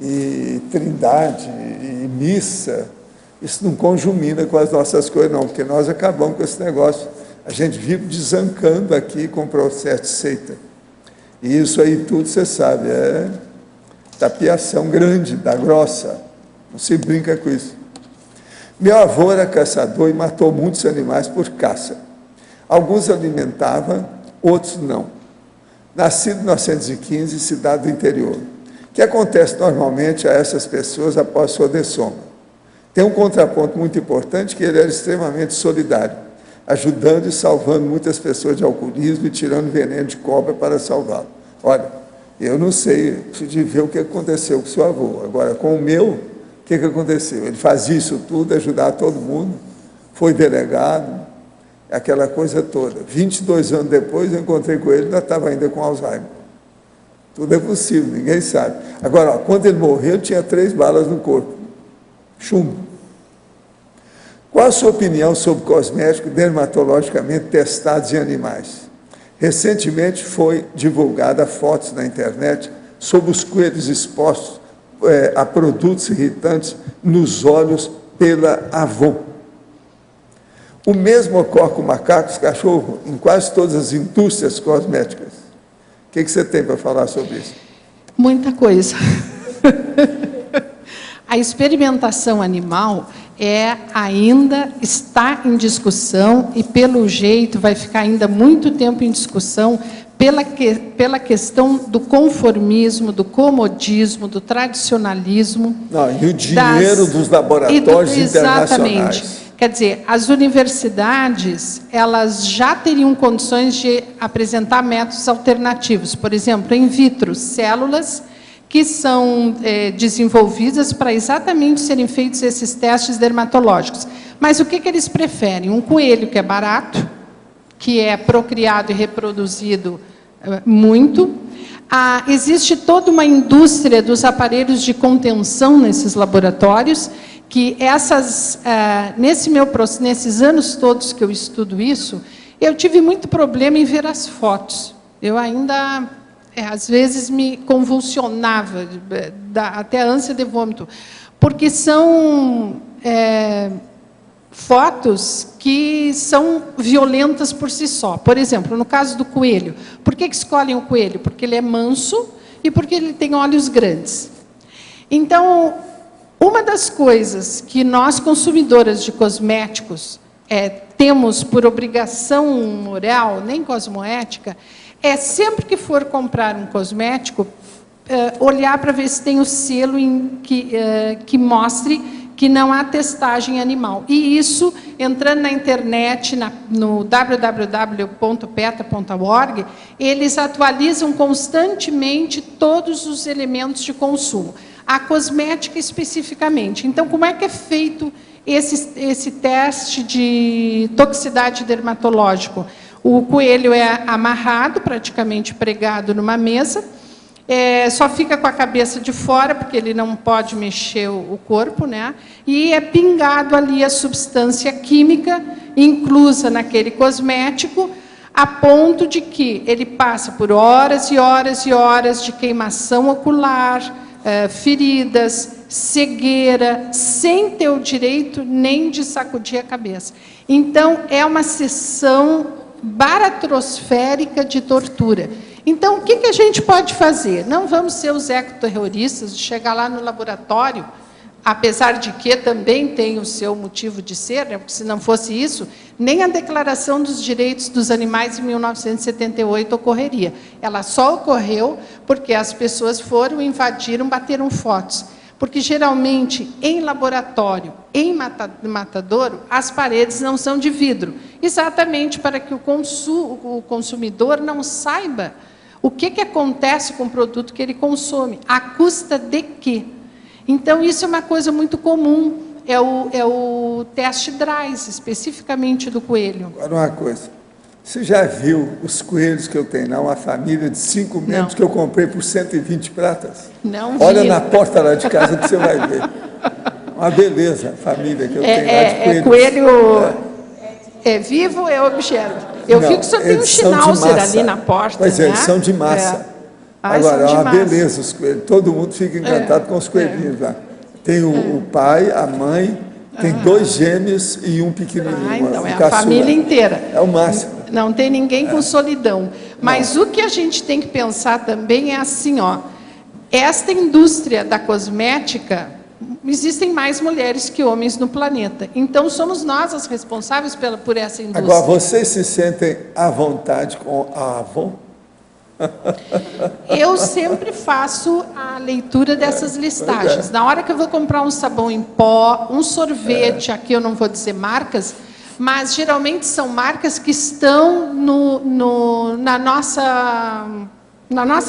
e trindade, e missa, isso não conjumina com as nossas coisas não, porque nós acabamos com esse negócio. A gente vive desancando aqui com o processo de seita. E isso aí tudo, você sabe, é tapiação grande, da grossa, não se brinca com isso. Meu avô era caçador e matou muitos animais por caça. Alguns alimentavam, outros não. Nascido em 1915, cidade do interior. O que acontece normalmente a essas pessoas após sua dessoma? Tem um contraponto muito importante, que ele era extremamente solidário, ajudando e salvando muitas pessoas de alcoolismo e tirando veneno de cobra para salvá-lo. Olha, eu não sei de ver o que aconteceu com o seu avô. Agora, com o meu, o que aconteceu? Ele fazia isso tudo, ajudava todo mundo, foi delegado, aquela coisa toda. 22 anos depois, eu encontrei com ele, ainda estava ainda com Alzheimer. Tudo é possível, ninguém sabe. Agora, quando ele morreu, tinha 3 balas no corpo. Chumbo. Qual a sua opinião sobre cosméticos dermatologicamente testados em animais? Recentemente foi divulgada fotos na internet sobre os coelhos expostos a produtos irritantes nos olhos pela Avon. O mesmo ocorre com macacos, cachorro, em quase todas as indústrias cosméticas. O que você tem para falar sobre isso? Muita coisa. A experimentação animal ainda está em discussão e, pelo jeito, vai ficar ainda muito tempo em discussão pela questão do conformismo, do comodismo, do tradicionalismo. Não, e o dinheiro dos laboratórios internacionais. Exatamente. Quer dizer, as universidades, elas já teriam condições de apresentar métodos alternativos. Por exemplo, in vitro, células que são desenvolvidas para exatamente serem feitos esses testes dermatológicos. Mas o que eles preferem? Um coelho que é barato, que é procriado e reproduzido muito. Existe toda uma indústria dos aparelhos de contenção nesses laboratórios, que nesses anos todos que eu estudo isso, eu tive muito problema em ver as fotos. Eu ainda, às vezes, me convulsionava, até ânsia de vômito, porque são fotos que são violentas por si só. Por exemplo, no caso do coelho. Por que escolhem o coelho? Porque ele é manso e porque ele tem olhos grandes. Então, uma das coisas que nós, consumidoras de cosméticos, temos por obrigação moral, nem cosmoética, é sempre que for comprar um cosmético, olhar para ver se tem o selo que mostre que não há testagem animal. E isso, entrando na internet, no www.peta.org, eles atualizam constantemente todos os elementos de consumo. A cosmética especificamente. Então, como é que é feito esse teste de toxicidade dermatológico? O coelho é amarrado, praticamente pregado numa mesa, só fica com a cabeça de fora, porque ele não pode mexer o corpo, né? E é pingado ali a substância química inclusa naquele cosmético, a ponto de que ele passa por horas e horas e horas de queimação ocular, feridas, cegueira, sem ter o direito nem de sacudir a cabeça. Então, é uma sessão baratrosférica de tortura. Então, o que a gente pode fazer? Não vamos ser os ecoterroristas de chegar lá no laboratório, apesar de que também tem o seu motivo de ser, né? Porque se não fosse isso, nem a Declaração dos Direitos dos Animais em 1978 ocorreria. Ela só ocorreu porque as pessoas foram, invadiram, bateram fotos. Porque, geralmente, em laboratório, em matadouro, as paredes não são de vidro. Exatamente para que o consumidor não saiba o que acontece com o produto que ele consome, à custa de quê. Então, isso é uma coisa muito comum, é o teste DRAIS, especificamente do coelho. Agora, uma coisa, você já viu os coelhos que eu tenho lá, uma família de 5 membros que eu comprei por 120 pratas? Não vi. Olha na porta lá de casa que você vai ver. Uma beleza a família que eu tenho lá de coelhos. Coelho é vivo ou é objeto? Eu vi que só tem um schnauzer ali na porta. Pois é, né? eles são de massa. são Agora, é de uma massa. beleza os coelhos. Todo mundo fica encantado com os coelhinhos lá. Tem o pai, a mãe, tem 2 gêmeos e um pequenininho. Então, é a caçula. família inteira. É o máximo. Não tem ninguém com solidão. Mas o que a gente tem que pensar também é assim, esta indústria da cosmética, existem mais mulheres que homens no planeta. Então, somos nós as responsáveis por essa indústria. Agora, vocês se sentem à vontade com a Avon? Eu sempre faço a leitura dessas listagens. Na hora que eu vou comprar um sabão em pó, um sorvete, aqui eu não vou dizer marcas, mas geralmente são marcas que estão na nossa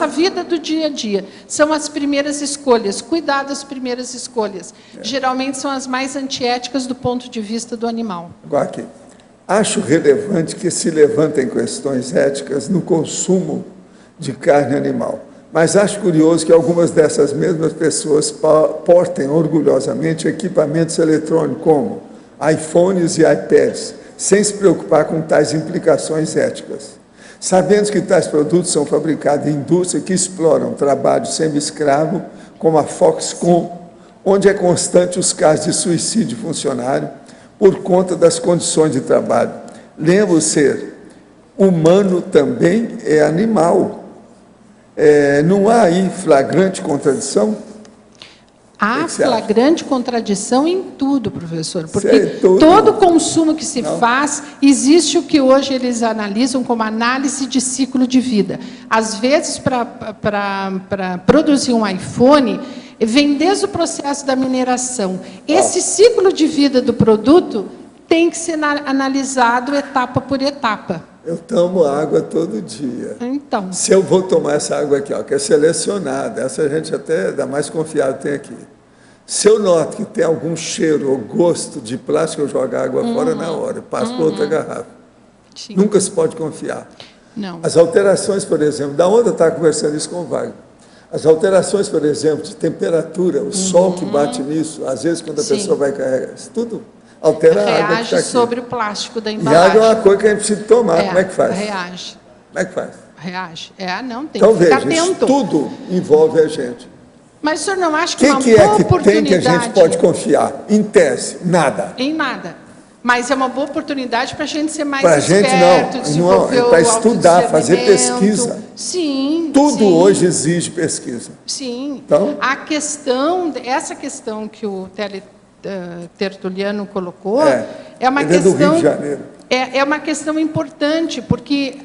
vida do dia a dia. São as primeiras escolhas. Cuidado das primeiras escolhas. Geralmente são as mais antiéticas do ponto de vista do animal. Agora aqui. Acho relevante que se levantem questões éticas no consumo de carne animal. Mas acho curioso que algumas dessas mesmas pessoas portem orgulhosamente equipamentos eletrônicos como iPhones e iPads, sem se preocupar com tais implicações éticas. Sabendo que tais produtos são fabricados em indústria que exploram trabalho semi-escravo, como a Foxconn, onde é constante os casos de suicídio funcionário por conta das condições de trabalho. Lembro ser humano também é animal. Não há aí flagrante contradição? Há flagrante contradição em tudo, professor, porque tudo. todo consumo que se faz, existe o que hoje eles analisam como análise de ciclo de vida. Às vezes, para produzir um iPhone, vem desde o processo da mineração. Esse ciclo de vida do produto tem que ser analisado etapa por etapa. Eu tomo água todo dia. Então, Se eu vou tomar essa água aqui, ó, que é selecionada, essa a gente até dá mais confiável tem aqui. Se eu noto que tem algum cheiro ou gosto de plástico, eu jogo a água fora na hora, passo para outra garrafa. sim. Nunca se pode confiar. Não. As alterações, por exemplo, da onde eu estava conversando isso com o Wagner, as alterações, por exemplo, de temperatura, o sol que bate nisso, às vezes quando a Sim. pessoa vai carregar, isso tudo altera a água que está Reage aqui. sobre o plástico da E embalagem. água é uma coisa que a gente precisa tomar, como é que faz? Reage. Como é que faz? Reage. Não, tem Então que ficar veja, isso atento. tudo envolve a gente. Mas o senhor não acha O que uma que boa é que tem oportunidade... que a gente pode confiar? Em tese, nada. Em nada. Mas é uma boa oportunidade para a gente ser mais Para a gente esperto, não, desenvolver é o para estudar, fazer autodiscernimento. pesquisa. Sim. Tudo sim, hoje exige pesquisa. Sim. Então- Essa questão que o Tertuliano colocou É, uma ele é do questão... Rio de Janeiro. É uma questão importante, porque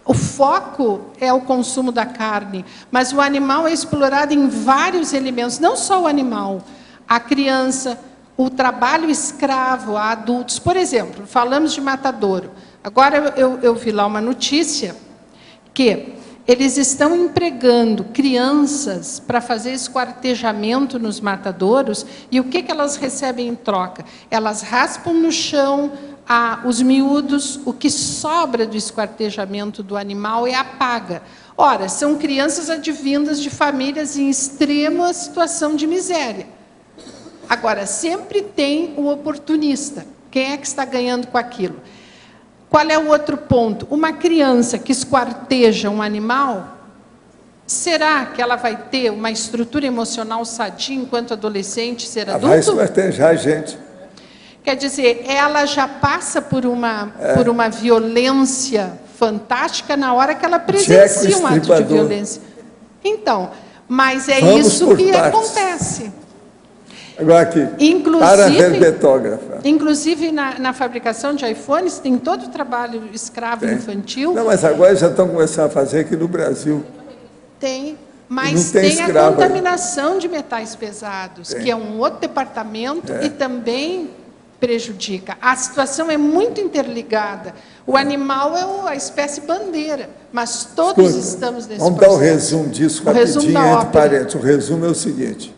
o foco é o consumo da carne, mas o animal é explorado em vários elementos, não só o animal, a criança, o trabalho escravo a adultos. Por exemplo, falamos de matadouro. Agora eu vi lá uma notícia que eles estão empregando crianças para fazer esquartejamento nos matadouros, e o que elas recebem em troca? Elas raspam no chão os miúdos, o que sobra do esquartejamento do animal é a paga. Ora, são crianças advindas de famílias em extrema situação de miséria. Agora, sempre tem o oportunista. Quem é que está ganhando com aquilo? Qual é o outro ponto? Uma criança que esquarteja um animal, será que ela vai ter uma estrutura emocional sadia enquanto adolescente, ser Ela adulto? vai esquartejar a gente. Quer dizer, ela já passa por uma violência fantástica na hora que ela presencia um ato de Estripador. violência. Então, mas é Vamos isso por que partes. acontece. Agora aqui, Inclusive- para a verbetógrafa. Inclusive, na fabricação de iPhones, tem todo o trabalho escravo Tem. infantil. Não, mas agora já estão começando a fazer aqui no Brasil. Tem, mas Não tem tem a escravo aí. contaminação de metais pesados, Tem. que é um outro departamento e também prejudica. A situação é muito interligada. O animal é a espécie bandeira, mas todos Escuta, estamos nesse vamos dar o processo. resumo disso O resumo rapidinho, da entre ópera. parênteses. O resumo é o seguinte.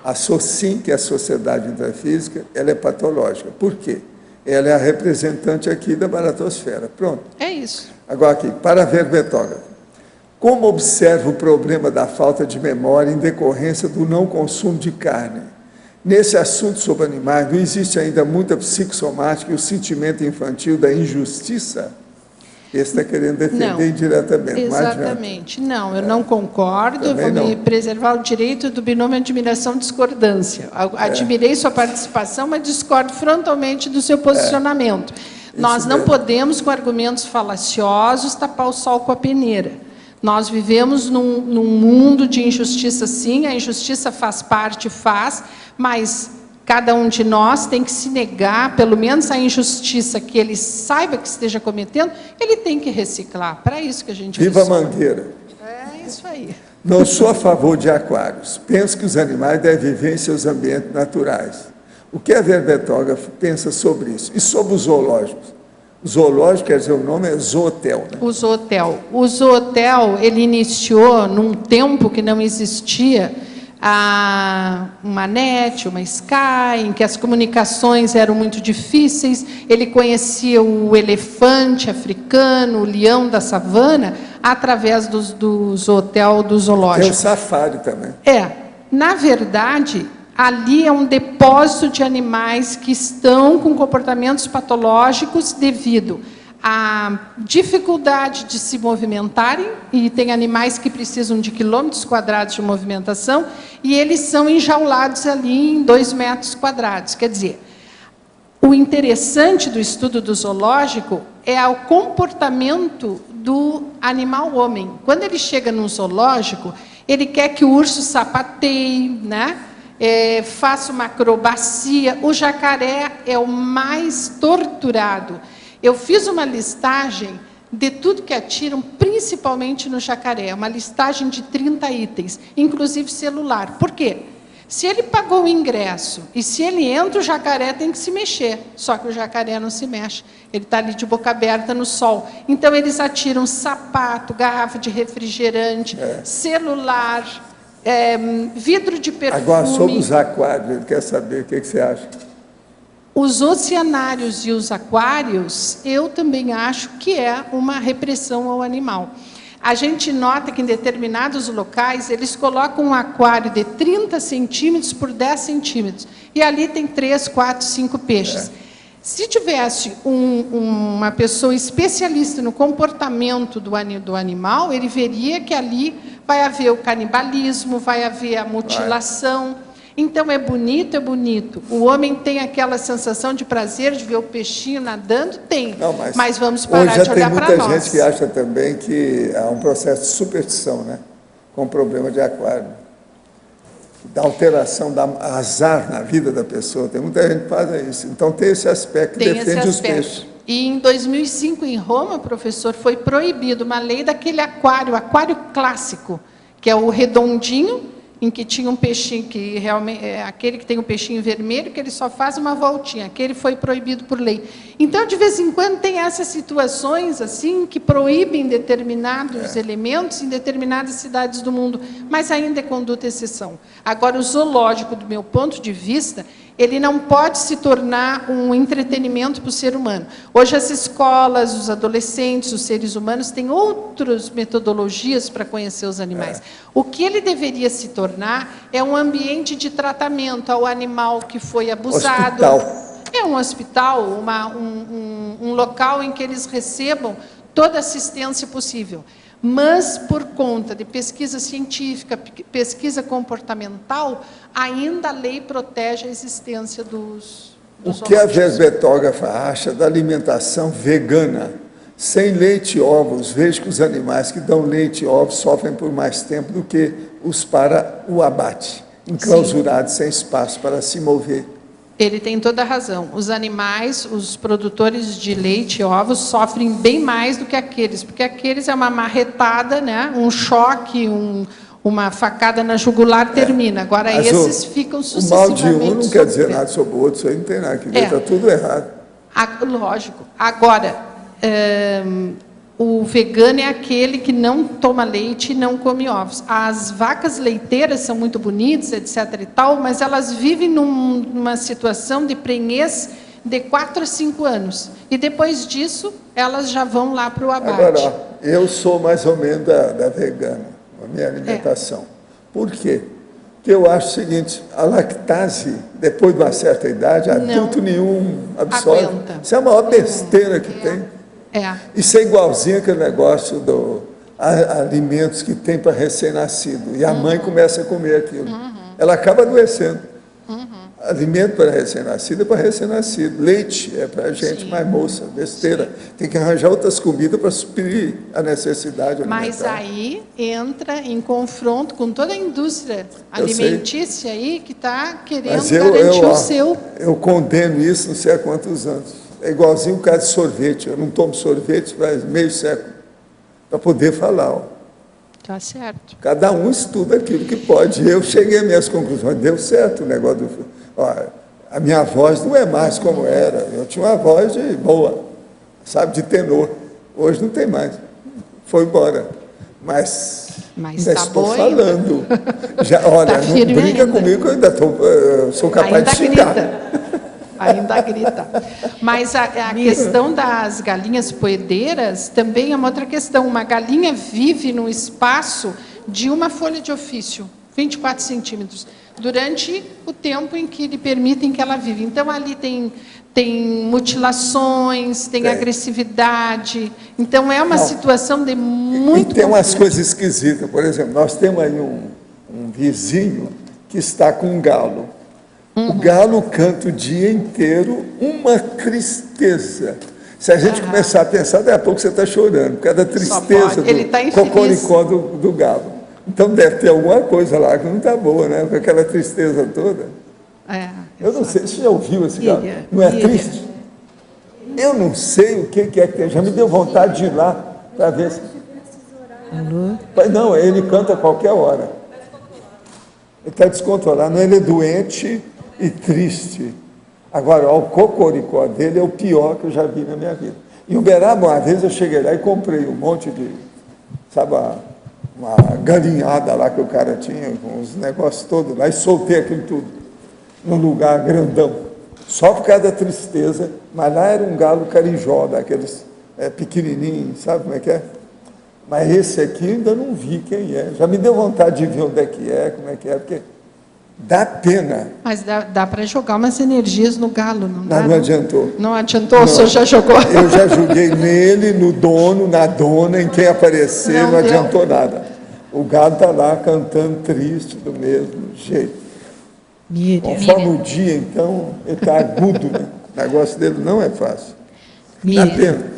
A SOCIM, que é a Sociedade Intrafísica, ela é patológica. Por quê? Ela é a representante aqui da baratosfera. Pronto. É isso. Agora aqui, para a verbetógrafa. Como observa o problema da falta de memória em decorrência do não consumo de carne? Nesse assunto sobre animais, não existe ainda muita psicossomática e o sentimento infantil da injustiça? Esse está querendo defender Não. indiretamente. Não adianta. Exatamente. Não, eu não concordo. Eu Também vou me não. preservar o direito do binômio admiração-discordância. Admirei sua participação, mas discordo frontalmente do seu posicionamento. Nós não mesmo. podemos, com argumentos falaciosos, tapar o sol com a peneira. Nós vivemos num mundo de injustiça, sim. A injustiça faz parte, mas cada um de nós tem que se negar, pelo menos a injustiça que ele saiba que esteja cometendo, ele tem que reciclar. Para isso que a gente Viva a ressona. Mangueira. É isso aí. Não sou a favor de aquários. Penso que os animais devem viver em seus ambientes naturais. O que a verbetógrafa pensa sobre isso? E sobre os zoológicos? O zoológico, quer dizer, o nome é zootel, né? O zootel. O zootel, ele iniciou num tempo que não existia uma NET, uma Sky, em que as comunicações eram muito difíceis. Ele conhecia o elefante africano, o leão da savana, através do zootel, do Tem o zoológico. safari também. Na verdade, ali é um depósito de animais que estão com comportamentos patológicos devido à dificuldade de se movimentarem, e tem animais que precisam de quilômetros quadrados de movimentação, e eles são enjaulados ali em 2 metros quadrados. Quer dizer, o interessante do estudo do zoológico é o comportamento do animal homem. Quando ele chega num zoológico, ele quer que o urso sapateie, né? Faça uma acrobacia. O jacaré é o mais torturado. Eu fiz uma listagem de tudo que atiram, principalmente no jacaré, uma listagem de 30 itens, inclusive celular. Por quê? Se ele pagou o ingresso e se ele entra, o jacaré tem que se mexer. Só que o jacaré não se mexe. Ele está ali de boca aberta no sol. Então, eles atiram sapato, garrafa de refrigerante, celular, vidro de perfume. Agora, sobre os aquários, ele quer saber o que você acha. Os oceanários e os aquários, eu também acho que é uma repressão ao animal. A gente nota que em determinados locais, eles colocam um aquário de 30 centímetros por 10 centímetros. E ali tem 3, 4, 5 peixes. Se tivesse uma pessoa especialista no comportamento do animal, ele veria que ali vai haver o canibalismo, vai haver a mutilação. Então, é bonito, é bonito. O homem tem aquela sensação de prazer de ver o peixinho nadando? Tem. Não, mas vamos parar de olhar para nós. Hoje já tem muita gente que acha também que há um processo de superstição, né? Com o problema de aquário. Da alteração, da azar na vida da pessoa. Tem muita gente que faz isso. Então, tem esse aspecto que defende os peixes. E em 2005, em Roma, professor, foi proibido uma lei daquele aquário clássico, que é o redondinho, em que tinha um peixinho, que realmente é aquele que tem um peixinho vermelho, que ele só faz uma voltinha. Aquele foi proibido por lei. Então, de vez em quando, tem essas situações assim que proíbem determinados elementos em determinadas cidades do mundo, mas ainda é conduta exceção. Agora, o zoológico, do meu ponto de vista, ele não pode se tornar um entretenimento para o ser humano. Hoje, as escolas, os adolescentes, os seres humanos têm outras metodologias para conhecer os animais. O que ele deveria se tornar é um ambiente de tratamento ao animal que foi abusado. Hospital. É um hospital, um local em que eles recebam toda a assistência possível. Mas, por conta de pesquisa científica, pesquisa comportamental, ainda a lei protege a existência dos O que a vesbetógrafa acha da alimentação vegana? Sem leite e ovos, vejo que os animais que dão leite e ovos sofrem por mais tempo do que os para o abate, enclausurados, sem espaço para se mover. Ele tem toda a razão. Os animais, os produtores de leite e ovos, sofrem bem mais do que aqueles, porque aqueles é uma marretada, né? Um choque, uma facada na jugular, termina. Agora, mas esses ficam sucessivamente. O mal de um não quer dizer nada sobre o outro, isso aí não tem nada que ver, está tudo errado. Lógico. Agora, o vegano é aquele que não toma leite e não come ovos. As vacas leiteiras são muito bonitas, etc. e tal, mas elas vivem numa situação de prenhez de 4 a 5 anos. E depois disso, elas já vão lá para o abate. Agora, eu sou mais ou menos da vegana, a minha alimentação. Por quê? Porque eu acho o seguinte, a lactase, depois de uma certa idade, adulto nenhum absorve. Aguenta. Isso é a maior besteira que tem. Isso é igualzinho aquele negócio do alimentos que tem para recém-nascido. E a mãe começa a comer aquilo. Ela acaba adoecendo. Alimento para recém-nascido é para recém-nascido. Leite é para a gente mais moça, besteira. Tem que arranjar outras comidas para suprir a necessidade alimentar. Mas aí entra em confronto com toda a indústria alimentícia aí que está querendo garantir o seu. Eu condeno isso não sei há quantos anos. É igualzinho o caso de sorvete. Eu não tomo sorvete faz meio século para poder falar. Tá certo. Cada um estuda aquilo que pode. Eu cheguei às minhas conclusões. Deu certo o negócio do... a minha voz não é mais como era. Eu tinha uma voz de boa, sabe, de tenor. Hoje não tem mais. Foi embora. Mas ainda tá estou falando. Já, olha, tá não brinca ainda. comigo que eu ainda sou capaz ainda de xingar. Ainda grita. Mas a questão das galinhas poedeiras também é uma outra questão. Uma galinha vive num espaço de uma folha de ofício, 24 centímetros, durante o tempo em que lhe permitem que ela vive. Então, ali tem mutilações, tem agressividade. Então, é uma situação de muito... E tem umas coisas esquisitas. Por exemplo, nós temos aí um vizinho que está com um galo. O galo canta o dia inteiro, uma tristeza. Se a gente começar a pensar, daqui a pouco você está chorando, por causa da tristeza do cocoricó do galo. Então deve ter alguma coisa lá que não está boa, né? Com aquela tristeza toda. Eu não sei, você já ouviu esse galo? Não é triste? Eu não sei o que é que tem. Já me deu vontade de ir lá para ver se... Não, ele canta a qualquer hora. Ele está descontrolado, ele é doente e triste. Agora, o cocoricó dele é o pior que eu já vi na minha vida. Em Uberaba, uma vez eu cheguei lá e comprei um monte de, sabe, uma galinhada lá que o cara tinha, com os negócios todos lá, e soltei aquilo tudo num lugar grandão, só por causa da tristeza, mas lá era um galo carijó, daqueles pequenininhos, sabe como é que é? Mas esse aqui ainda não vi quem é, já me deu vontade de ver onde é que é, como é que é, porque dá pena. Mas dá para jogar umas energias no galo, não dá? Não adiantou. Não adiantou? O senhor já jogou? Eu já joguei nele, no dono, na dona, em quem aparecer, não adiantou nada. O galo está lá cantando triste do mesmo jeito. Conforme o dia, então, ele está agudo, né? O negócio dele não é fácil. Dá pena.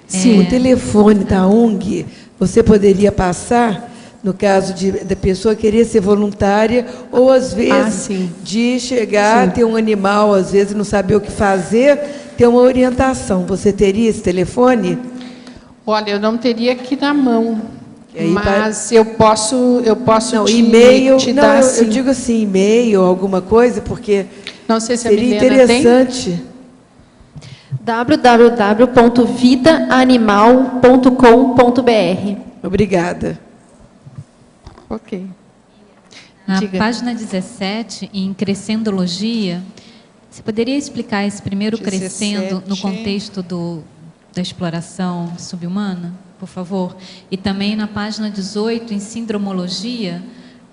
Sim, o telefone da ONG, você poderia passar, no caso da pessoa querer ser voluntária, ou às vezes de chegar, ter um animal, às vezes não saber o que fazer, ter uma orientação. Você teria esse telefone? Olha, eu não teria aqui na mão, mas eu posso não, te, e-mail, te não, dar eu digo assim, e-mail, alguma coisa, porque não sei se seria a Milena interessante. www.vidaanimal.com.br. Obrigada. Ok. Na Diga. página 17, em Crescendologia, você poderia explicar esse primeiro 17. crescendo no contexto da exploração subhumana, por favor? E também na página 18, em Sindromologia,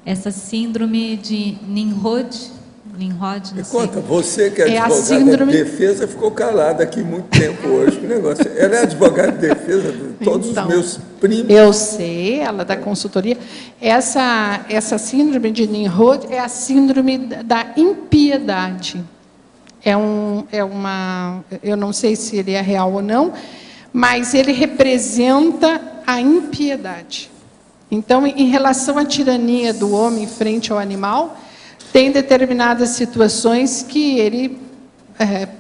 essa síndrome de Nimrod, Me não sei. conta, você que é É a advogada síndrome- de defesa, ficou calada aqui muito tempo hoje. Que negócio. Ela é advogada de defesa de todos Então, os meus primos. Eu sei, ela da consultoria. Essa síndrome de Nimrod é a síndrome da impiedade. Eu não sei se ele é real ou não, mas ele representa a impiedade. Então, em relação à tirania do homem frente ao animal, tem determinadas situações que ele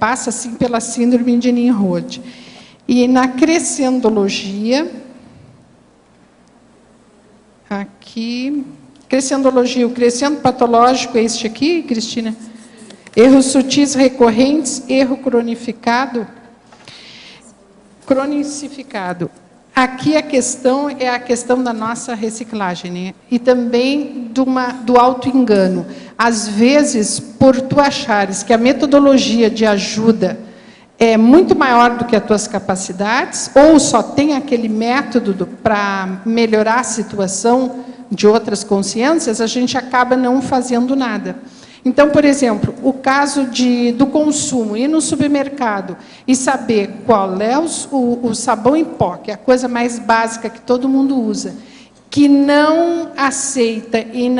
passa assim pela síndrome de Nimrod. E na crescendologia, aqui, crescendologia, o crescendo patológico é este aqui, Cristina? Erros sutis recorrentes, erro cronificado. Aqui a questão é a questão da nossa reciclagem, né? E também do auto-engano. Às vezes, por tu achares que a metodologia de ajuda é muito maior do que as tuas capacidades, ou só tem aquele método para melhorar a situação de outras consciências, a gente acaba não fazendo nada. Então, por exemplo, o caso do consumo, ir no supermercado e saber qual é o sabão em pó, que é a coisa mais básica que todo mundo usa, que não aceita e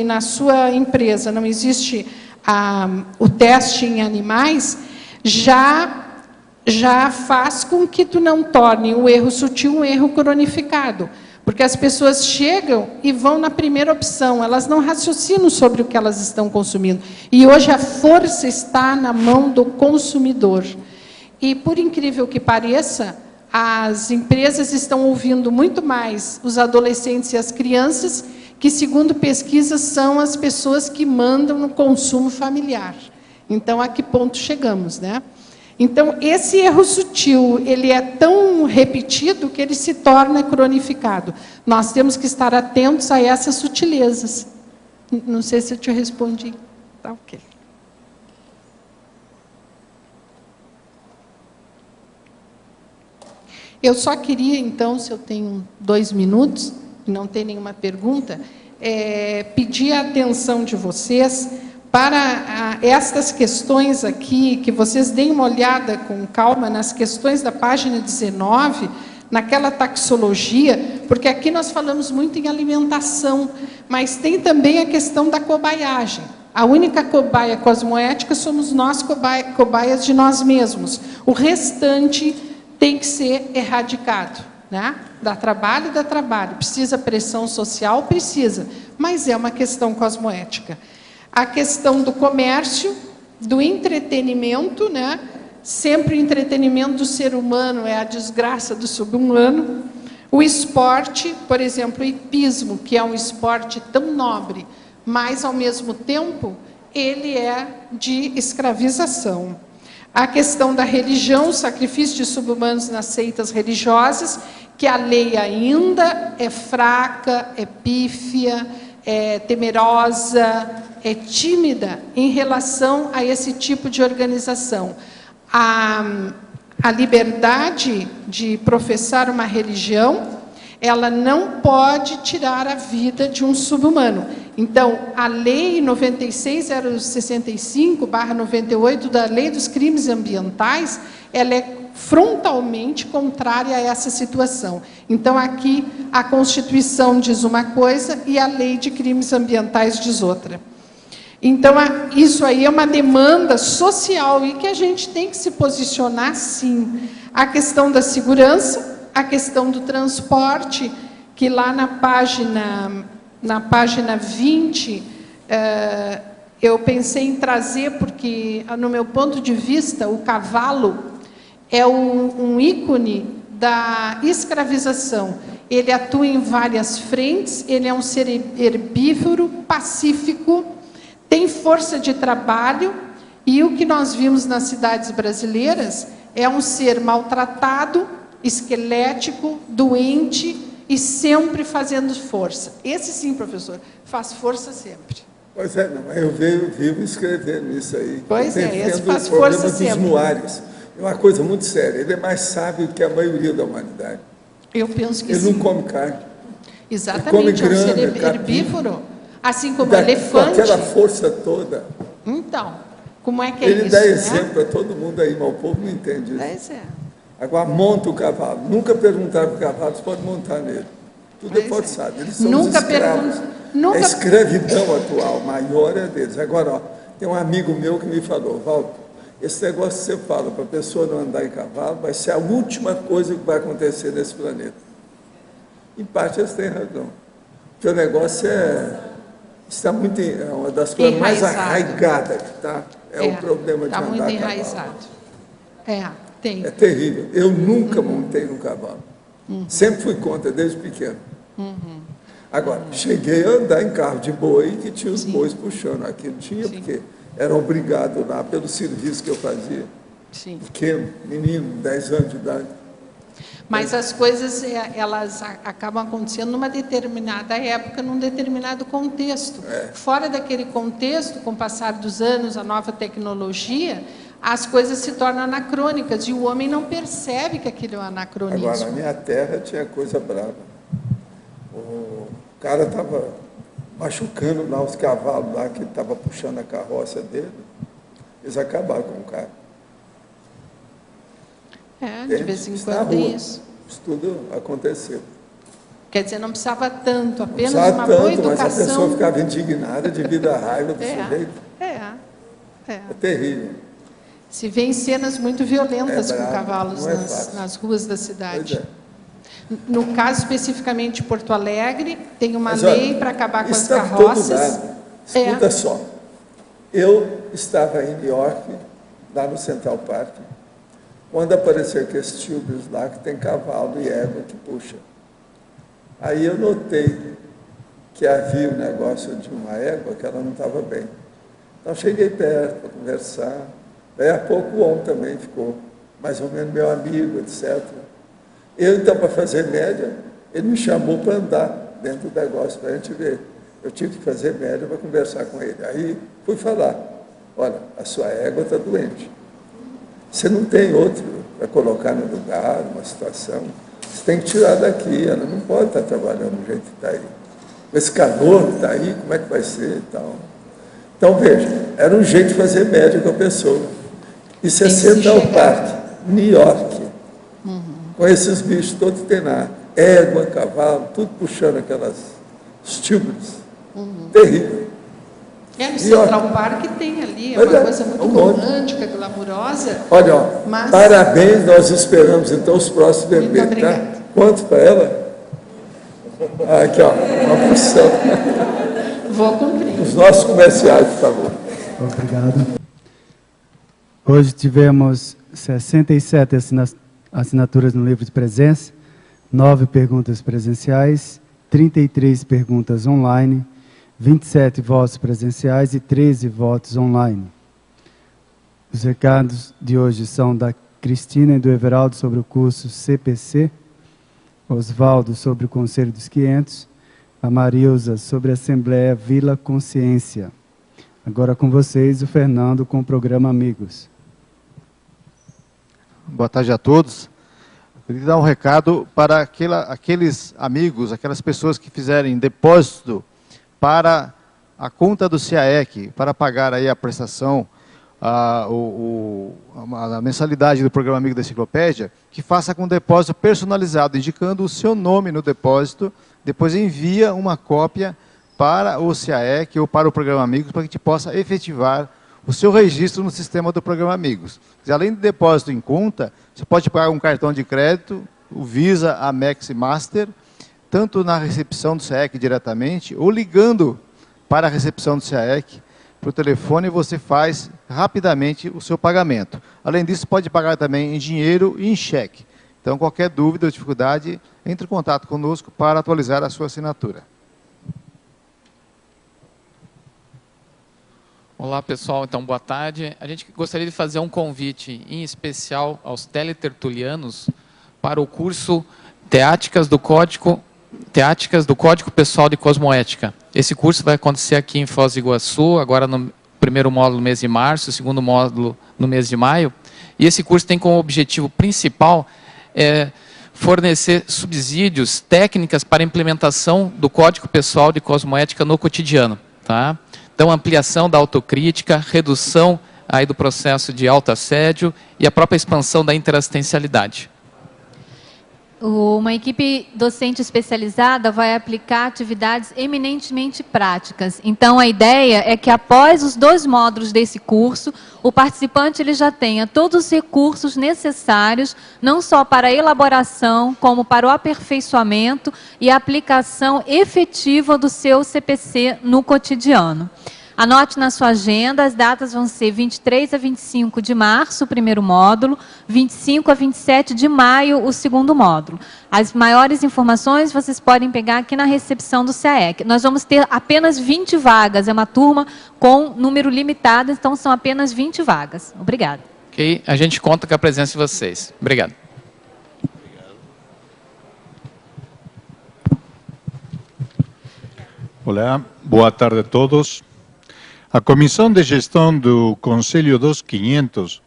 na sua empresa não existe o teste em animais, já faz com que tu não torne o erro sutil um erro cronificado. Porque as pessoas chegam e vão na primeira opção, elas não raciocinam sobre o que elas estão consumindo. E hoje a força está na mão do consumidor. E, por incrível que pareça, as empresas estão ouvindo muito mais os adolescentes e as crianças, que, segundo pesquisas, são as pessoas que mandam no consumo familiar. Então, a que ponto chegamos, né? Então, esse erro sutil, ele é tão repetido que ele se torna cronificado. Nós temos que estar atentos a essas sutilezas. Não sei se eu te respondi. Tá ok. Eu só queria, então, se eu tenho 2 minutos, e não tem nenhuma pergunta, pedir a atenção de vocês para estas questões aqui, que vocês deem uma olhada com calma nas questões da página 19, naquela taxologia, porque aqui nós falamos muito em alimentação, mas tem também a questão da cobaiagem. A única cobaia cosmoética somos nós, cobaias de nós mesmos. O restante tem que ser erradicado, né? Dá trabalho. Precisa pressão social? Precisa, mas é uma questão cosmoética. A questão do comércio, do entretenimento, né? Sempre o entretenimento do ser humano é a desgraça do subhumano. O esporte, por exemplo, o hipismo, que é um esporte tão nobre, mas, ao mesmo tempo, ele é de escravização. A questão da religião, o sacrifício de sub-humanos nas seitas religiosas, que a lei ainda é fraca, é pífia, é temerosa, é tímida em relação a esse tipo de organização. A liberdade de professar uma religião, ela não pode tirar a vida de um sub-humano. Então, a Lei 96.065/98 da Lei dos Crimes Ambientais, ela é frontalmente contrária a essa situação. Então, aqui, a Constituição diz uma coisa e a Lei de Crimes Ambientais diz outra. Então, isso aí é uma demanda social e que a gente tem que se posicionar, sim. A questão da segurança, a questão do transporte, que lá na página 20, eu pensei em trazer, porque, no meu ponto de vista, o cavalo é um ícone da escravização. Ele atua em várias frentes, ele é um ser herbívoro, pacífico, tem força de trabalho, e o que nós vimos nas cidades brasileiras é um ser maltratado, esquelético, doente e sempre fazendo força. Esse sim, professor, faz força sempre. Pois é, não, eu vivo escrevendo isso aí. Pois é, esse faz força sempre. Dos muários. É uma coisa muito séria. Ele é mais sábio que a maioria da humanidade. Eu penso que ele sim. Ele não come carne. Exatamente, ele come grama, é um ser herbívoro, assim como o com elefante. Aquela força toda. Então, como é que é ele isso? Ele dá né? exemplo para todo mundo aí, mas o povo não entende isso. Pois é. Agora, monta o cavalo. Nunca perguntaram para o cavalo se pode montar nele. Tudo é forçado. Eles são os escravos. A escravidão atual, maior é deles. Agora, ó, tem um amigo meu que me falou, Walter, esse negócio que você fala para a pessoa não andar em cavalo vai ser a última coisa que vai acontecer nesse planeta. Em parte, eles têm razão. Porque o negócio está muito, é uma das coisas mais arraigadas que está. O problema de andar a cavalo. Está muito enraizado. Tem. É terrível. Eu nunca montei no cavalo. Sempre fui contra, desde pequeno. Agora, cheguei a andar em carro de boi que tinha os bois puxando. Aqui não tinha, porque era obrigado lá pelo serviço que eu fazia. Pequeno, menino, 10 anos de idade. Mas as coisas, elas acabam acontecendo numa determinada época, num determinado contexto. Fora daquele contexto, com o passar dos anos, a nova tecnologia, as coisas se tornam anacrônicas e o homem não percebe que aquilo é um anacronismo. Agora, na minha terra tinha coisa brava. O cara estava machucando lá os cavalos lá, que estava puxando a carroça dele. Eles acabaram com o cara. De vez em quando é isso. Isso tudo aconteceu. Quer dizer, não precisava tanto, apenas uma boa educação. Mas a pessoa ficava indignada devido à raiva do sujeito. É terrível. Se vê em cenas muito violentas com cavalos nas ruas da cidade. No caso, especificamente de Porto Alegre, tem uma lei para acabar com as carroças. Escuta só. Eu estava em New York, lá no Central Park, quando apareceu aqueles tubos lá que tem cavalo e égua que puxa. Aí eu notei que havia um negócio de uma égua que ela não estava bem. Então cheguei perto para conversar. Daí a pouco o homem também ficou mais ou menos meu amigo, etc. Eu, então, para fazer média, ele me chamou para andar dentro do negócio, para a gente ver. Eu tive que fazer média para conversar com ele. Aí fui falar, olha, a sua égua está doente. Você não tem outro para colocar no lugar, uma situação. Você tem que tirar daqui, ela não pode estar trabalhando do jeito que está aí. Com esse calor que está aí, como é que vai ser e tal. Então, veja, era um jeito de fazer média com a pessoa. Isso é Central Park, New York, com esses bichos todos que tem lá, égua, cavalo, tudo puxando aquelas tubos. Terrível. No Central Park tem ali, é uma coisa muito romântica, glamurosa. Olha, parabéns, nós esperamos então os próximos bebês, tá? Quanto para ela? Aqui, ó, uma porção. Vou cumprir. Os nossos comerciais, por favor. Obrigado. Hoje tivemos 67 assinaturas no livro de presença, 9 perguntas presenciais, 33 perguntas online, 27 votos presenciais e 13 votos online. Os recados de hoje são da Cristina e do Everaldo sobre o curso CPC, Osvaldo sobre o Conselho dos 500, a Marilza sobre a Assembleia Vila Consciência. Agora com vocês, o Fernando com o programa Amigos. Boa tarde a todos. Eu queria dar um recado para aqueles amigos, aquelas pessoas que fizerem depósito para a conta do CAEC, para pagar aí a prestação, a mensalidade do programa Amigo da Enciclopédia, que faça com depósito personalizado, indicando o seu nome no depósito, depois envia uma cópia para o CAEC ou para o programa Amigos, para que a gente possa efetivar o seu registro no sistema do programa Amigos. Além do depósito em conta, você pode pagar um cartão de crédito, o Visa, Amex e Master, tanto na recepção do CAEC diretamente, ou ligando para a recepção do CAEC, para o telefone, você faz rapidamente o seu pagamento. Além disso, pode pagar também em dinheiro e em cheque. Então, qualquer dúvida ou dificuldade, entre em contato conosco para atualizar a sua assinatura. Olá, pessoal. Então, boa tarde. A gente gostaria de fazer um convite em especial aos teletertulianos para o curso Teáticas do Código Pessoal de Cosmoética. Esse curso vai acontecer aqui em Foz do Iguaçu, agora no primeiro módulo no mês de março, segundo módulo no mês de maio. E esse curso tem como objetivo principal fornecer subsídios, técnicas para a implementação do Código Pessoal de Cosmoética no cotidiano. Tá? Então, ampliação da autocrítica, redução aí do processo de autoassédio e a própria expansão da interassistencialidade. Uma equipe docente especializada vai aplicar atividades eminentemente práticas. Então, a ideia é que após os 2 módulos desse curso, o participante ele já tenha todos os recursos necessários, não só para a elaboração, como para o aperfeiçoamento e a aplicação efetiva do seu CPC no cotidiano. Anote na sua agenda, as datas vão ser 23 a 25 de março, o primeiro módulo, 25 a 27 de maio, o segundo módulo. As maiores informações vocês podem pegar aqui na recepção do CAEC. Nós vamos ter apenas 20 vagas, é uma turma com número limitado, então são apenas 20 vagas. Obrigada. Ok, a gente conta com a presença de vocês. Obrigado. Olá, boa tarde a todos. A Comissão de Gestão do Conselho dos 500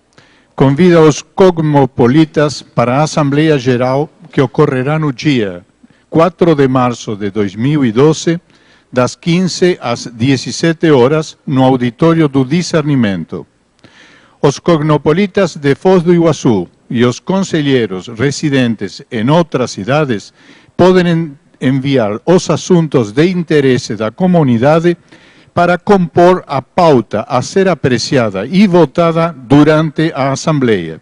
convida os cosmopolitas para a Assembleia Geral que ocorrerá no dia 4 de março de 2012, das 15 às 17 horas, no Auditório do Discernimento. Os cosmopolitas de Foz do Iguaçu e os conselheiros residentes em outras cidades podem enviar os assuntos de interesse da comunidade para compor a pauta a ser apreciada e votada durante a Assembleia.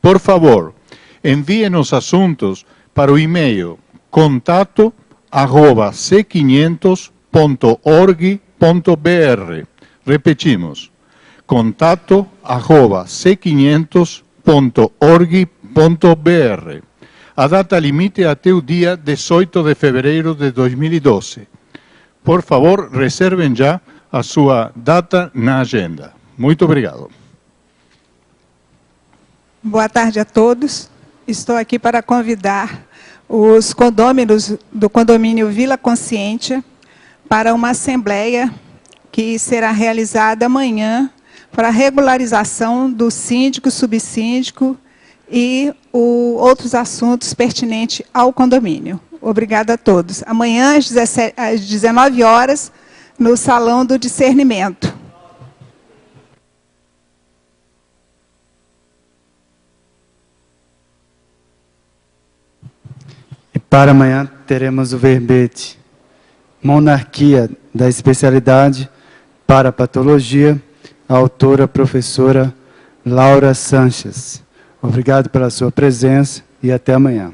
Por favor, enviem os assuntos para o e-mail contato@c500.org.br. Repetimos, contato@c500.org.br. A data limite é até o dia 18 de fevereiro de 2012. Por favor, reservem já a sua data na agenda. Muito obrigado. Boa tarde a todos. Estou aqui para convidar os condôminos do condomínio Vila Consciência para uma assembleia que será realizada amanhã para a regularização do síndico, subsíndico e outros assuntos pertinentes ao condomínio. Obrigada a todos. Amanhã, às 19 horas, no Salão do Discernimento. E para amanhã teremos o verbete Monarquia da especialidade para patologia, a autora professora Laura Sanches. Obrigado pela sua presença e até amanhã.